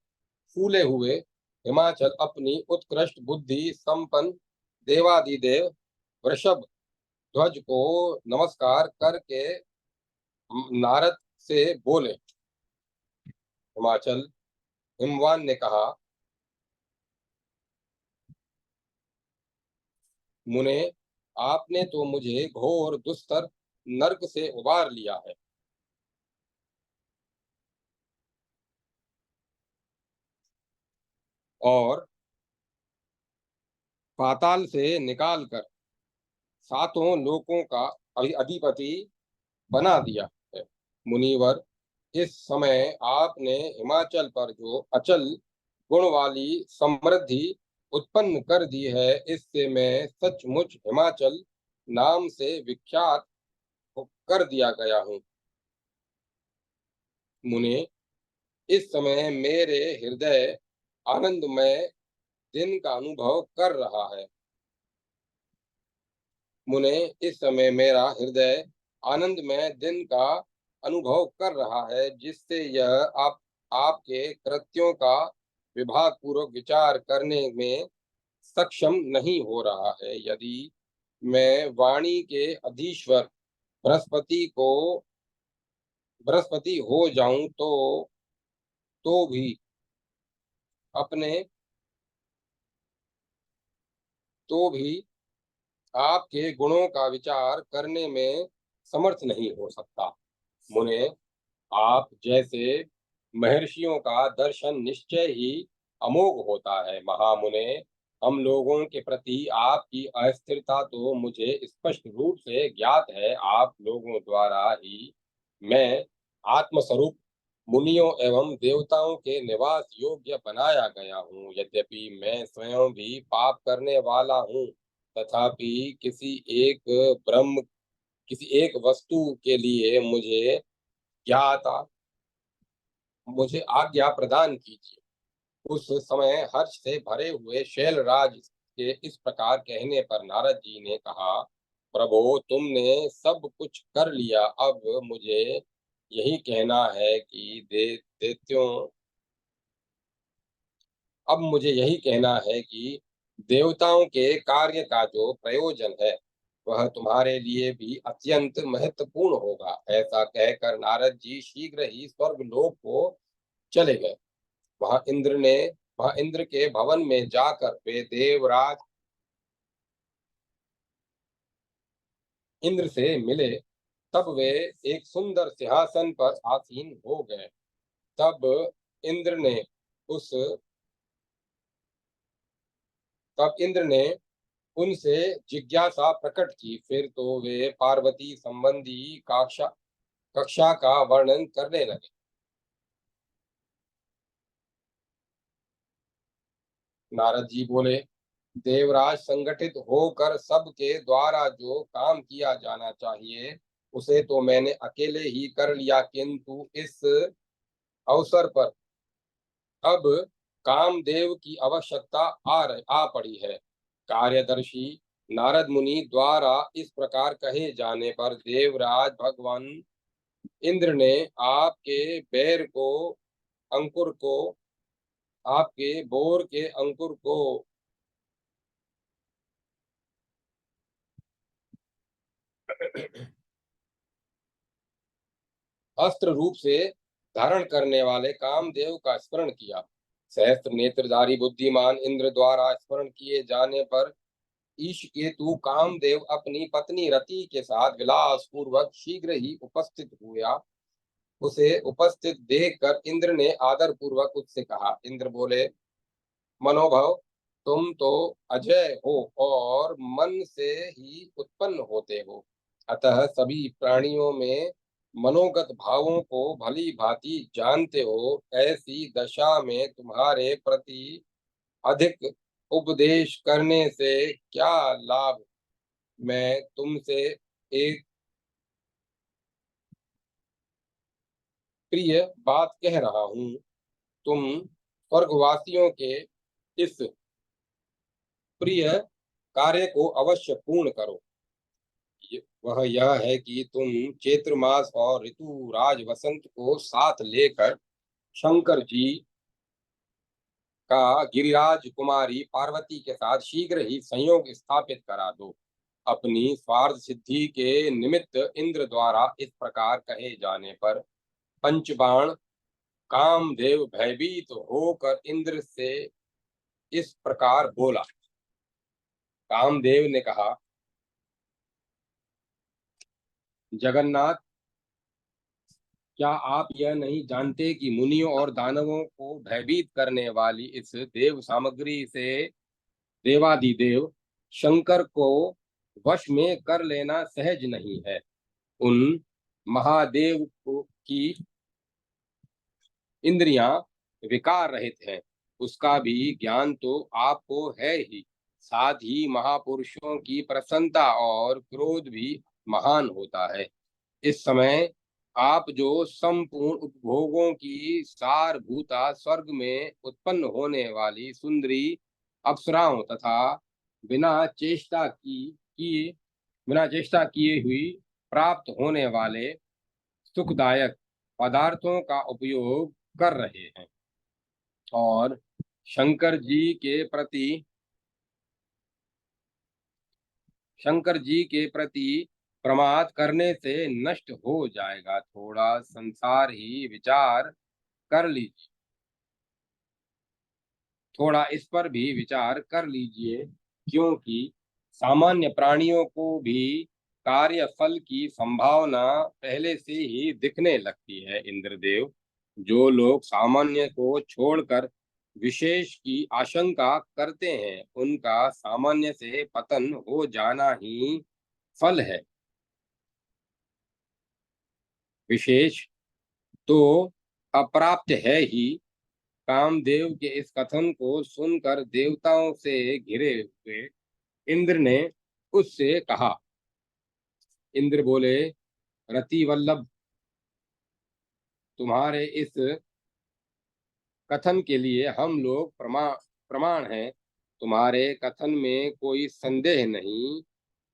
फूले हुए हिमाचल अपनी उत्कृष्ट बुद्धि संपन्न देवादिदेव वृषभ ध्वज को नमस्कार करके नारद से बोले। हिमाचल, हिमवान ने कहा, मुने, आपने तो मुझे घोर दुस्तर नरक से उबार लिया है और पाताल से निकालकर सातों लोकों का अधिपति बना दिया है। मुनिवर, इस समय आपने हिमाचल पर जो अचल गुण वाली समृद्धि उत्पन्न कर दी है, इससे मैं सचमुच हिमाचल नाम से विख्यात कर दिया गया हूँ। मुने, इस समय मेरे हृदय आनंदमय दिन का अनुभव कर रहा है। मुने, इस समय मेरा हृदय आनंदमय दिन का अनुभव कर रहा है, जिससे यह आपके कृत्यों का विभाग पूर्वक विचार करने में सक्षम नहीं हो रहा है। यदि मैं वाणी के अधीश्वर बृहस्पति हो जाऊं तो भी अपने तो भी आपके गुणों का विचार करने में समर्थ नहीं हो सकता। मुने, आप जैसे महर्षियों का दर्शन निश्चय ही अमोघ होता है। महामुने, हम लोगों के प्रति आपकी अस्थिरता तो मुझे स्पष्ट रूप से ज्ञात है। आप लोगों द्वारा ही मैं आत्मस्वरूप मुनियों एवं देवताओं के निवास योग्य बनाया गया हूँ। यद्यपि मैं स्वयं भी पाप करने वाला हूँ, तथापि ब्रह्म किसी एक वस्तु के लिए ज्ञाता मुझे आज्ञा प्रदान कीजिए। उस समय हर्ष से भरे हुए शैलराज के इस प्रकार कहने पर नारद जी ने कहा, प्रभो, तुमने सब कुछ कर लिया। यही कहना है कि दे, देत्यों अब मुझे यही कहना है कि देवताओं के कार्य का जो प्रयोजन है, वह तुम्हारे लिए भी अत्यंत महत्वपूर्ण होगा। ऐसा कहकर नारद जी शीघ्र ही स्वर्ग लोक को चले गए। वहां इंद्र ने वहां इंद्र के भवन में जाकर वे देवराज इंद्र से मिले। तब वे एक सुंदर सिंहासन पर आसीन हो गए। तब इंद्र ने उस तब इंद्र ने उनसे जिज्ञासा प्रकट की। फिर तो वे पार्वती संबंधी कक्षा कक्षा का वर्णन करने लगे। नारद जी बोले, देवराज, संगठित होकर सबके द्वारा जो काम किया जाना चाहिए, उसे तो मैंने अकेले ही कर लिया, किंतु इस अवसर पर अब कामदेव की आवश्यकता आ पड़ी है। कार्यदर्शी नारद मुनि द्वारा इस प्रकार कहे जाने पर देवराज भगवान इंद्र ने आपके बैर को अंकुर को आपके बोर के अंकुर को अस्त्र रूप से धारण करने वाले कामदेव का स्मरण किया। सहस्त्र नेत्रधारी बुद्धिमान इंद्र द्वारा स्मरण किए जाने पर ईश केतु कामदेव अपनी पत्नी रति के साथ विलास पूर्वक शीघ्र ही उपस्थित हुआ उसे उपस्थित देखकर इंद्र ने आदर पूर्वक उससे कहा। इंद्र बोले, मनोभव, तुम तो अजय हो और मन से ही उत्पन्न होते हो, अतः सभी प्राणियों में मनोगत भावों को भली भांति जानते हो। ऐसी दशा में तुम्हारे प्रति अधिक उपदेश करने से क्या लाभ। मैं तुमसे एक प्रिय बात कह रहा हूँ, तुम स्वर्गवासियों के इस प्रिय कार्य को अवश्य पूर्ण करो। वह यह है कि तुम चैत्र मास और ऋतुराज वसंत को साथ लेकर शंकर जी का गिरिराज कुमारी पार्वती के साथ शीघ्र ही संयोग स्थापित करा दो। अपनी स्वार्थ सिद्धि के निमित्त इंद्र द्वारा इस प्रकार कहे जाने पर पंचबाण कामदेव भयभीत होकर इंद्र से इस प्रकार बोला। कामदेव ने कहा, जगन्नाथ, क्या आप यह नहीं जानते कि मुनियों और दानवों को भयभीत करने वाली इस देव सामग्री से देवादिदेव शंकर को वश में कर लेना सहज नहीं है। उन महादेव की इंद्रियां विकार रहित हैं, उसका भी ज्ञान तो आपको है ही। साथ ही महापुरुषों की प्रसन्नता और क्रोध भी महान होता है। इस समय आप जो संपूर्ण उपभोगों की सारभूता स्वर्ग में उत्पन्न होने वाली सुंदरी अप्सराओं तथा बिना चेष्टा की बिना चेष्टा किए हुई प्राप्त होने वाले सुखदायक पदार्थों का उपयोग कर रहे हैं और शंकर जी के प्रति शंकर जी के प्रति प्रमाद करने से नष्ट हो जाएगा। थोड़ा संसार ही विचार कर लीजिए थोड़ा इस पर भी विचार कर लीजिए, क्योंकि सामान्य प्राणियों को भी कार्य फल की संभावना पहले से ही दिखने लगती है। इंद्रदेव, जो लोग सामान्य को छोड़कर विशेष की आशंका करते हैं, उनका सामान्य से पतन हो जाना ही फल है। विशेष तो अप्राप्त है ही। कामदेव के इस कथन को सुनकर देवताओं से घिरे हुए इंद्र ने उससे कहा। इंद्र बोले, रति वल्लभ, तुम्हारे इस कथन के लिए हम लोग प्रमाण हैं। तुम्हारे कथन में कोई संदेह नहीं,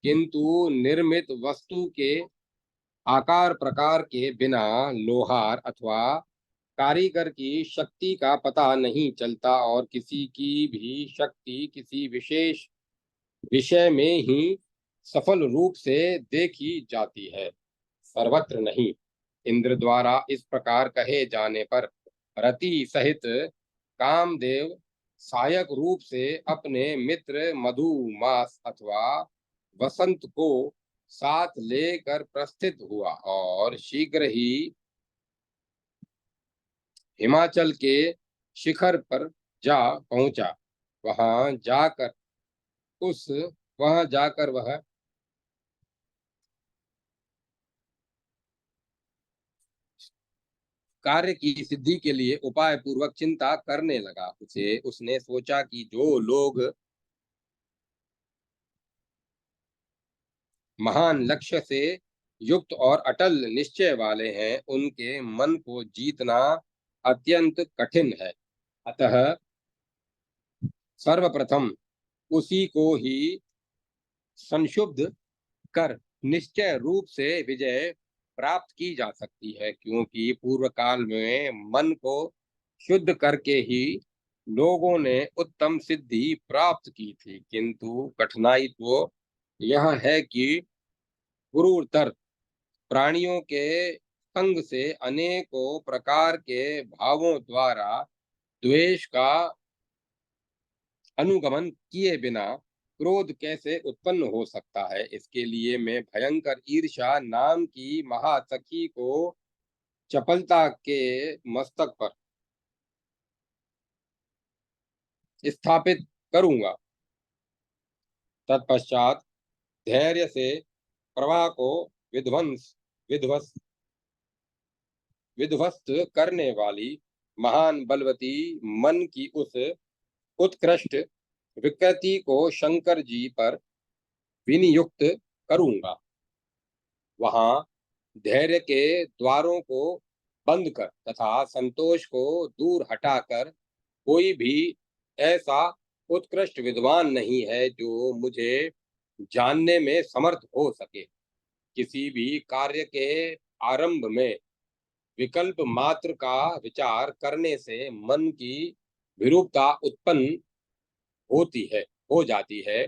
किंतु निर्मित वस्तु के आकार प्रकार के बिना लोहार अथवा कारीगर की शक्ति का पता नहीं चलता, और किसी की भी शक्ति किसी विशेष विषय में ही सफल रूप से देखी जाती है, सर्वत्र नहीं। इंद्र द्वारा इस प्रकार कहे जाने पर रति सहित कामदेव सहायक रूप से अपने मित्र मधुमास अथवा वसंत को साथ लेकर प्रस्थित हुआ और शीघ्र ही हिमाचल के शिखर पर जा पहुंचा। वहां जाकर उस वहां जाकर वह कार्य की सिद्धि के लिए उपाय पूर्वक चिंता करने लगा। उसने सोचा कि जो लोग महान लक्ष्य से युक्त और अटल निश्चय वाले हैं, उनके मन को जीतना अत्यंत कठिन है। अतः सर्वप्रथम उसी को ही संशुद्ध कर निश्चय रूप से विजय प्राप्त की जा सकती है, क्योंकि पूर्व काल में मन को शुद्ध करके ही लोगों ने उत्तम सिद्धि प्राप्त की थी। किंतु कठिनाई तो यह है कि गुरुतर प्राणियों के संग से अनेकों प्रकार के भावों द्वारा द्वेष का अनुगमन किए बिना क्रोध कैसे उत्पन्न हो सकता है। इसके लिए मैं भयंकर ईर्ष्या नाम की महासखी को चपलता के मस्तक पर स्थापित करूंगा। तत्पश्चात धैर्य से प्रवाह को विध्वंस विध्वस्त विध्वस्त करने वाली महान बलवती मन की उस उत्कृष्ट विकृति को शंकर जी पर विनियुक्त करूंगा। वहां धैर्य के द्वारों को बंद कर तथा संतोष को दूर हटाकर कोई भी ऐसा उत्कृष्ट विद्वान नहीं है जो मुझे जानने में समर्थ हो सके। किसी भी कार्य के आरंभ में विकल्प मात्र का विचार करने से मन की विरूपता उत्पन्न होती है हो जाती है,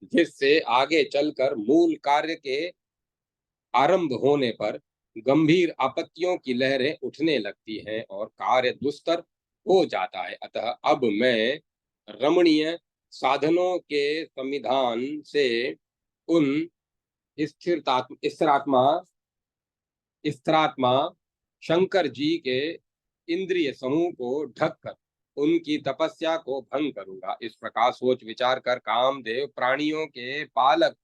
जिससे आगे चलकर मूल कार्य के आरंभ होने पर गंभीर आपत्तियों की लहरें उठने लगती हैं और कार्य दुस्तर हो जाता है। अतः अब मैं रमणीय साधनों के संविधान से उन स्थिरात्मा स्थिरात्मा शंकर जी के इंद्रिय समूह को ढककर उनकी तपस्या को भंग करूंगा। इस प्रकार सोच विचार कर कामदेव प्राणियों के पालक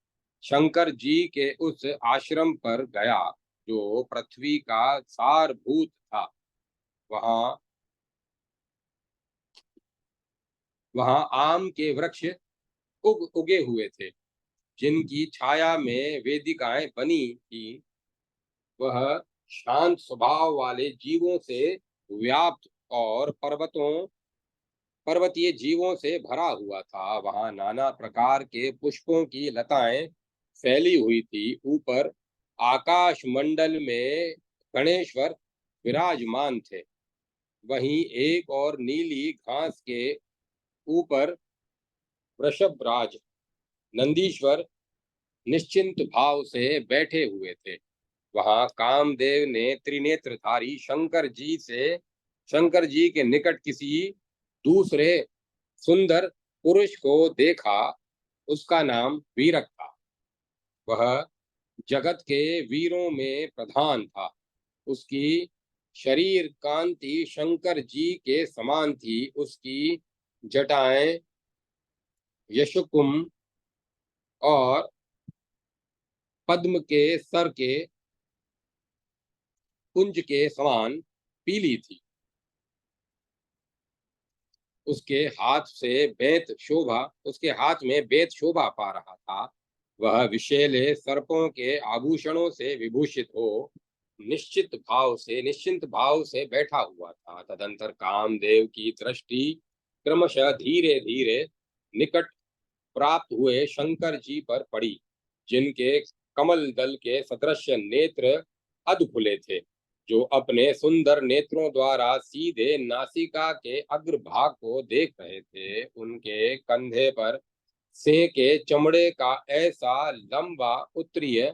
शंकर जी के उस आश्रम पर गया जो पृथ्वी का सारभूत था। वहां वहां आम के वृक्ष उगे हुए थे, जिनकी छाया में वेदिकाएं बनी थी। वह शांत स्वभाव वाले जीवों से व्याप्त और पर्वतीय जीवों से भरा हुआ था। वहां नाना प्रकार के पुष्पों की लताएं फैली हुई थी। ऊपर आकाश मंडल में गणेश्वर विराजमान थे। वहीं एक और नीली घास के ऊपर वृषभराज नंदीश्वर निश्चिंत भाव से बैठे हुए थे। वहां कामदेव ने त्रिनेत्रधारी शंकर जी के निकट किसी दूसरे सुंदर पुरुष को देखा। उसका नाम वीरक था। वह जगत के वीरों में प्रधान था। उसकी शरीर कांति शंकर जी के समान थी। उसकी जटाएं यशकुम और पद्म के सर के कुंज के समान पीली थी। उसके हाथ में बेत शोभा पा रहा था। वह विषैले सर्पों के आभूषणों से विभूषित हो निश्चिंत भाव से बैठा हुआ था। तदंतर कामदेव की दृष्टि क्रमशः धीरे धीरे निकट प्राप्त हुए शंकर जी पर पड़ी, जिनके कमल दल के सदृश नेत्र अधखुले थे, जो अपने सुंदर नेत्रों द्वारा सीधे नासिका के अग्रभाग को देख रहे थे। उनके कंधे पर सिंह के चमड़े का ऐसा लंबा उत्तरीय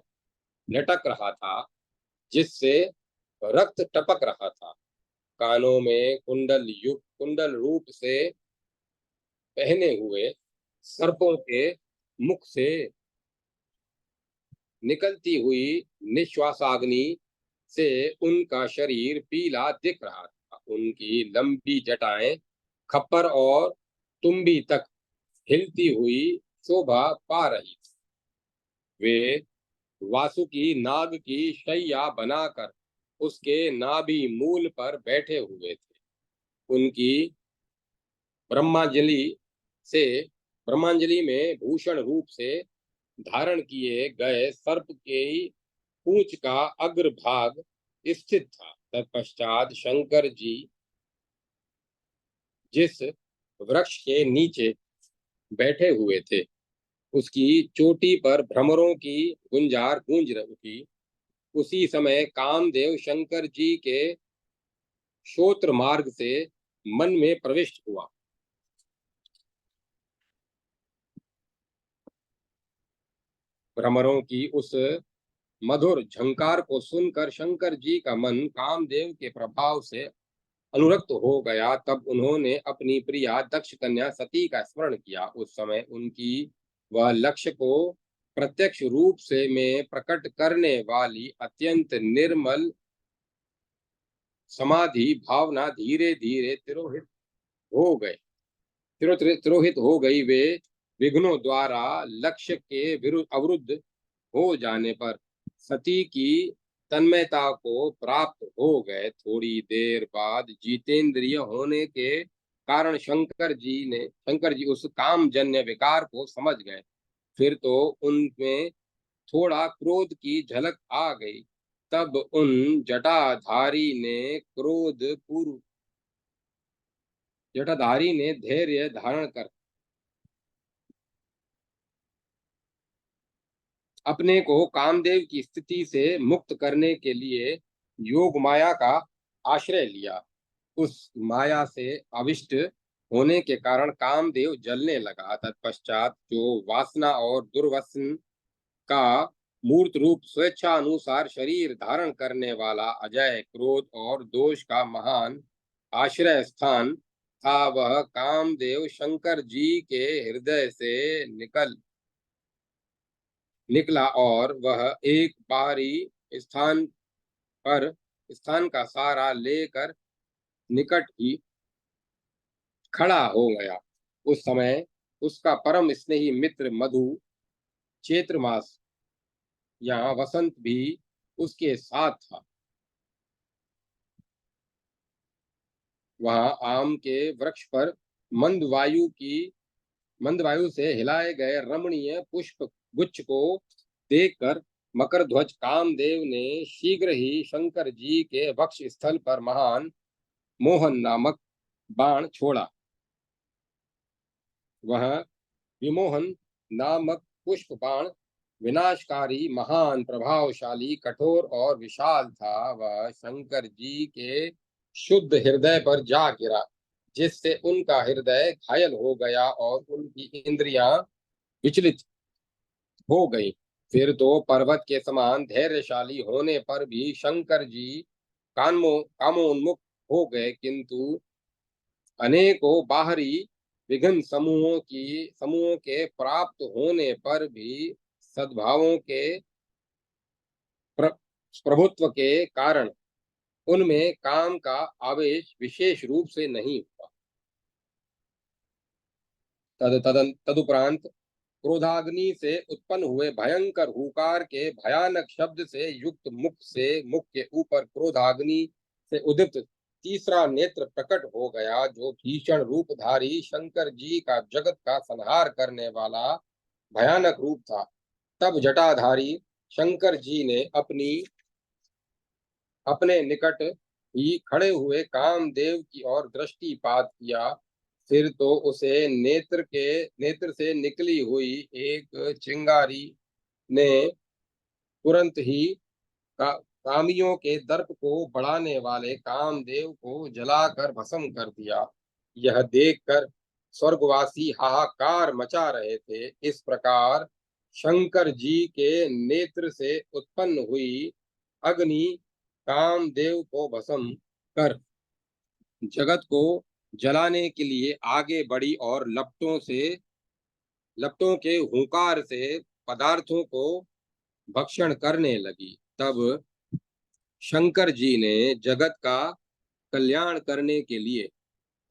लटक रहा था जिससे रक्त टपक रहा था। कानों में कुंडल रूप से पहने हुए सर्पों के मुख से निकलती हुई निश्वासाग्नि से उनका शरीर पीला दिख रहा था। उनकी लंबी जटाएं खप्पर और तुम्बी तक हिलती हुई शोभा पा रही थी। वे वासुकी नाग की शैया बनाकर उसके नाभि मूल पर बैठे हुए थे। उनकी ब्रह्मांजलि से ब्रह्मांजलि में भूषण रूप से धारण किए गए सर्प के पूंछ का अग्रभाग स्थित था। तत्पश्चात शंकर जी जिस वृक्ष के नीचे बैठे हुए थे, उसकी चोटी पर भ्रमरों की गुंजार गूंज उठी। उसी समय कामदेव शंकर जी के श्रोत्र मार्ग से मन में प्रविष्ट हुआ। भ्रमरों की उस मधुर झंकार को सुनकर शंकर जी का मन कामदेव के प्रभाव से अनुरक्त हो गया। तब उन्होंने अपनी प्रिया दक्ष कन्या सती का स्मरण किया। उस समय उनकी वह लक्ष्य को प्रत्यक्ष रूप से में प्रकट करने वाली अत्यंत निर्मल समाधि भावना धीरे धीरे तिरोहित हो गए तिरोहित हो गई। वे विघ्नों द्वारा लक्ष्य के विरुद्ध अवरुद्ध हो जाने पर सती की तन्मयता को प्राप्त हो गए। थोड़ी देर बाद जितेंद्रिय होने के कारण शंकर जी उस कामजन्य विकार को समझ गए। फिर तो उनमें थोड़ा क्रोध की झलक आ गई। तब उन जटाधारी ने धैर्य धारण कर अपने को कामदेव की स्थिति से मुक्त करने के लिए योग माया का आश्रय लिया। उस माया से अविष्ट होने के कारण कामदेव जलने लगा। तत्पश्चात जो वासना और दुर्वसन का मूर्त रूप स्वेच्छा अनुसार शरीर धारण करने वाला अजय क्रोध और दोष का महान आश्रय स्थान था, वह कामदेव शंकर जी के हृदय से निकला और वह एक बाहरी स्थान पर स्थान का सहारा लेकर निकट ही खड़ा हो गया। उस समय उसका परम स्नेही मित्र मधु चैत्र मास यहाँ वसंत भी उसके साथ था। वहां आम के वृक्ष पर मंद वायु से हिलाए गए रमणीय पुष्प गुच्छ को देखकर मकर ध्वज कामदेव ने शीघ्र ही शंकर जी के वक्ष स्थल पर महान मोहन नामक बाण छोड़ा। वह विमोहन नामक पुष्प बाण विनाशकारी महान प्रभावशाली कठोर और विशाल था। वह शंकर जी के शुद्ध हृदय पर जा गिरा, जिससे उनका हृदय घायल हो गया और उनकी इंद्रियां विचलित हो गई। फिर तो पर्वत के समान धैर्यशाली होने पर भी शंकर जी कामोन्मुख हो गए, किंतु अनेकों बाहरी विघ्न समूहों के प्राप्त होने पर भी सद्भावों के प्र, प्रभुत्व के कारण उनमें काम का आवेश विशेष रूप से नहीं हुआ। तदुपरांत क्रोधाग्नि से उत्पन्न हुए भयंकर हुकार के भयानक शब्द से युक्त मुख के ऊपर क्रोधाग्नि से उदित तीसरा नेत्र प्रकट हो गया, जो भीषण रूपधारी शंकर जी का जगत का संहार करने वाला भयानक रूप था। तब जटाधारी शंकर जी ने अपने निकट ही खड़े हुए कामदेव की ओर दृष्टिपात किया। फिर तो उसे नेत्र से निकली हुई एक चिंगारी ने तुरंत ही कामियों के दर्प को बढ़ाने वाले कामदेव को जलाकर भस्म कर दिया। यह देखकर स्वर्गवासी हाहाकार मचा रहे थे। इस प्रकार शंकर जी के नेत्र से उत्पन्न हुई अग्नि कामदेव को भस्म कर जगत को जलाने के लिए आगे बढ़ी और लपटों के हुंकार से पदार्थों को भक्षण करने लगी। तब शंकर जी ने जगत का कल्याण करने के लिए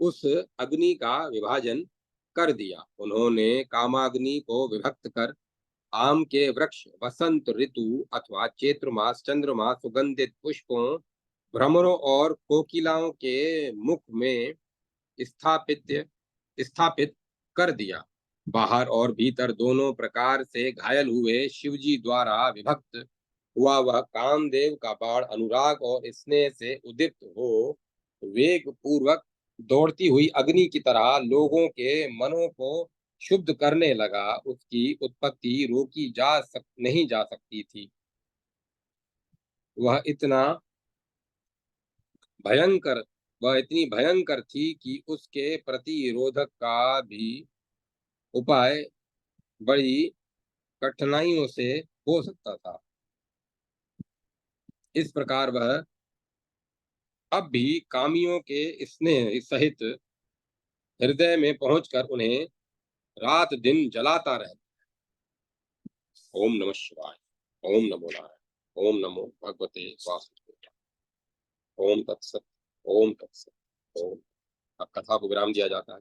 उस अग्नि का विभाजन कर दिया। उन्होंने कामाग्नि को विभक्त कर आम के वृक्ष, वसंत ऋतु अथवा चैत्र मास, चंद्रमा, सुगंधित पुष्पों, भ्रमरों और कोकिलाओं के मुख में स्थापित स्थापित कर दिया। बाहर और भीतर दोनों प्रकार से घायल हुए शिवजी द्वारा विभक्त हुआ वह कामदेव का बाण अनुराग और स्नेह से उद्दीप्त हो वेग पूर्वक दौड़ती हुई अग्नि की तरह लोगों के मनों को शुद्ध करने लगा। उसकी उत्पत्ति रोकी नहीं जा सकती थी। वह इतना भयंकर वह इतनी भयंकर थी कि उसके प्रतिरोधक का भी उपाय बड़ी कठिनाइयों से हो सकता था। इस प्रकार वह अब भी कामियों के स्नेह सहित हृदय में पहुंचकर उन्हें रात दिन जलाता रहता। ओम नमः शिवाय। ओम नमो नारायण। ओम नमो भगवते वासुदेवाय। ओम तत्सत। ओम तत्सत। ओम। अब कथा को विराम दिया जाता है।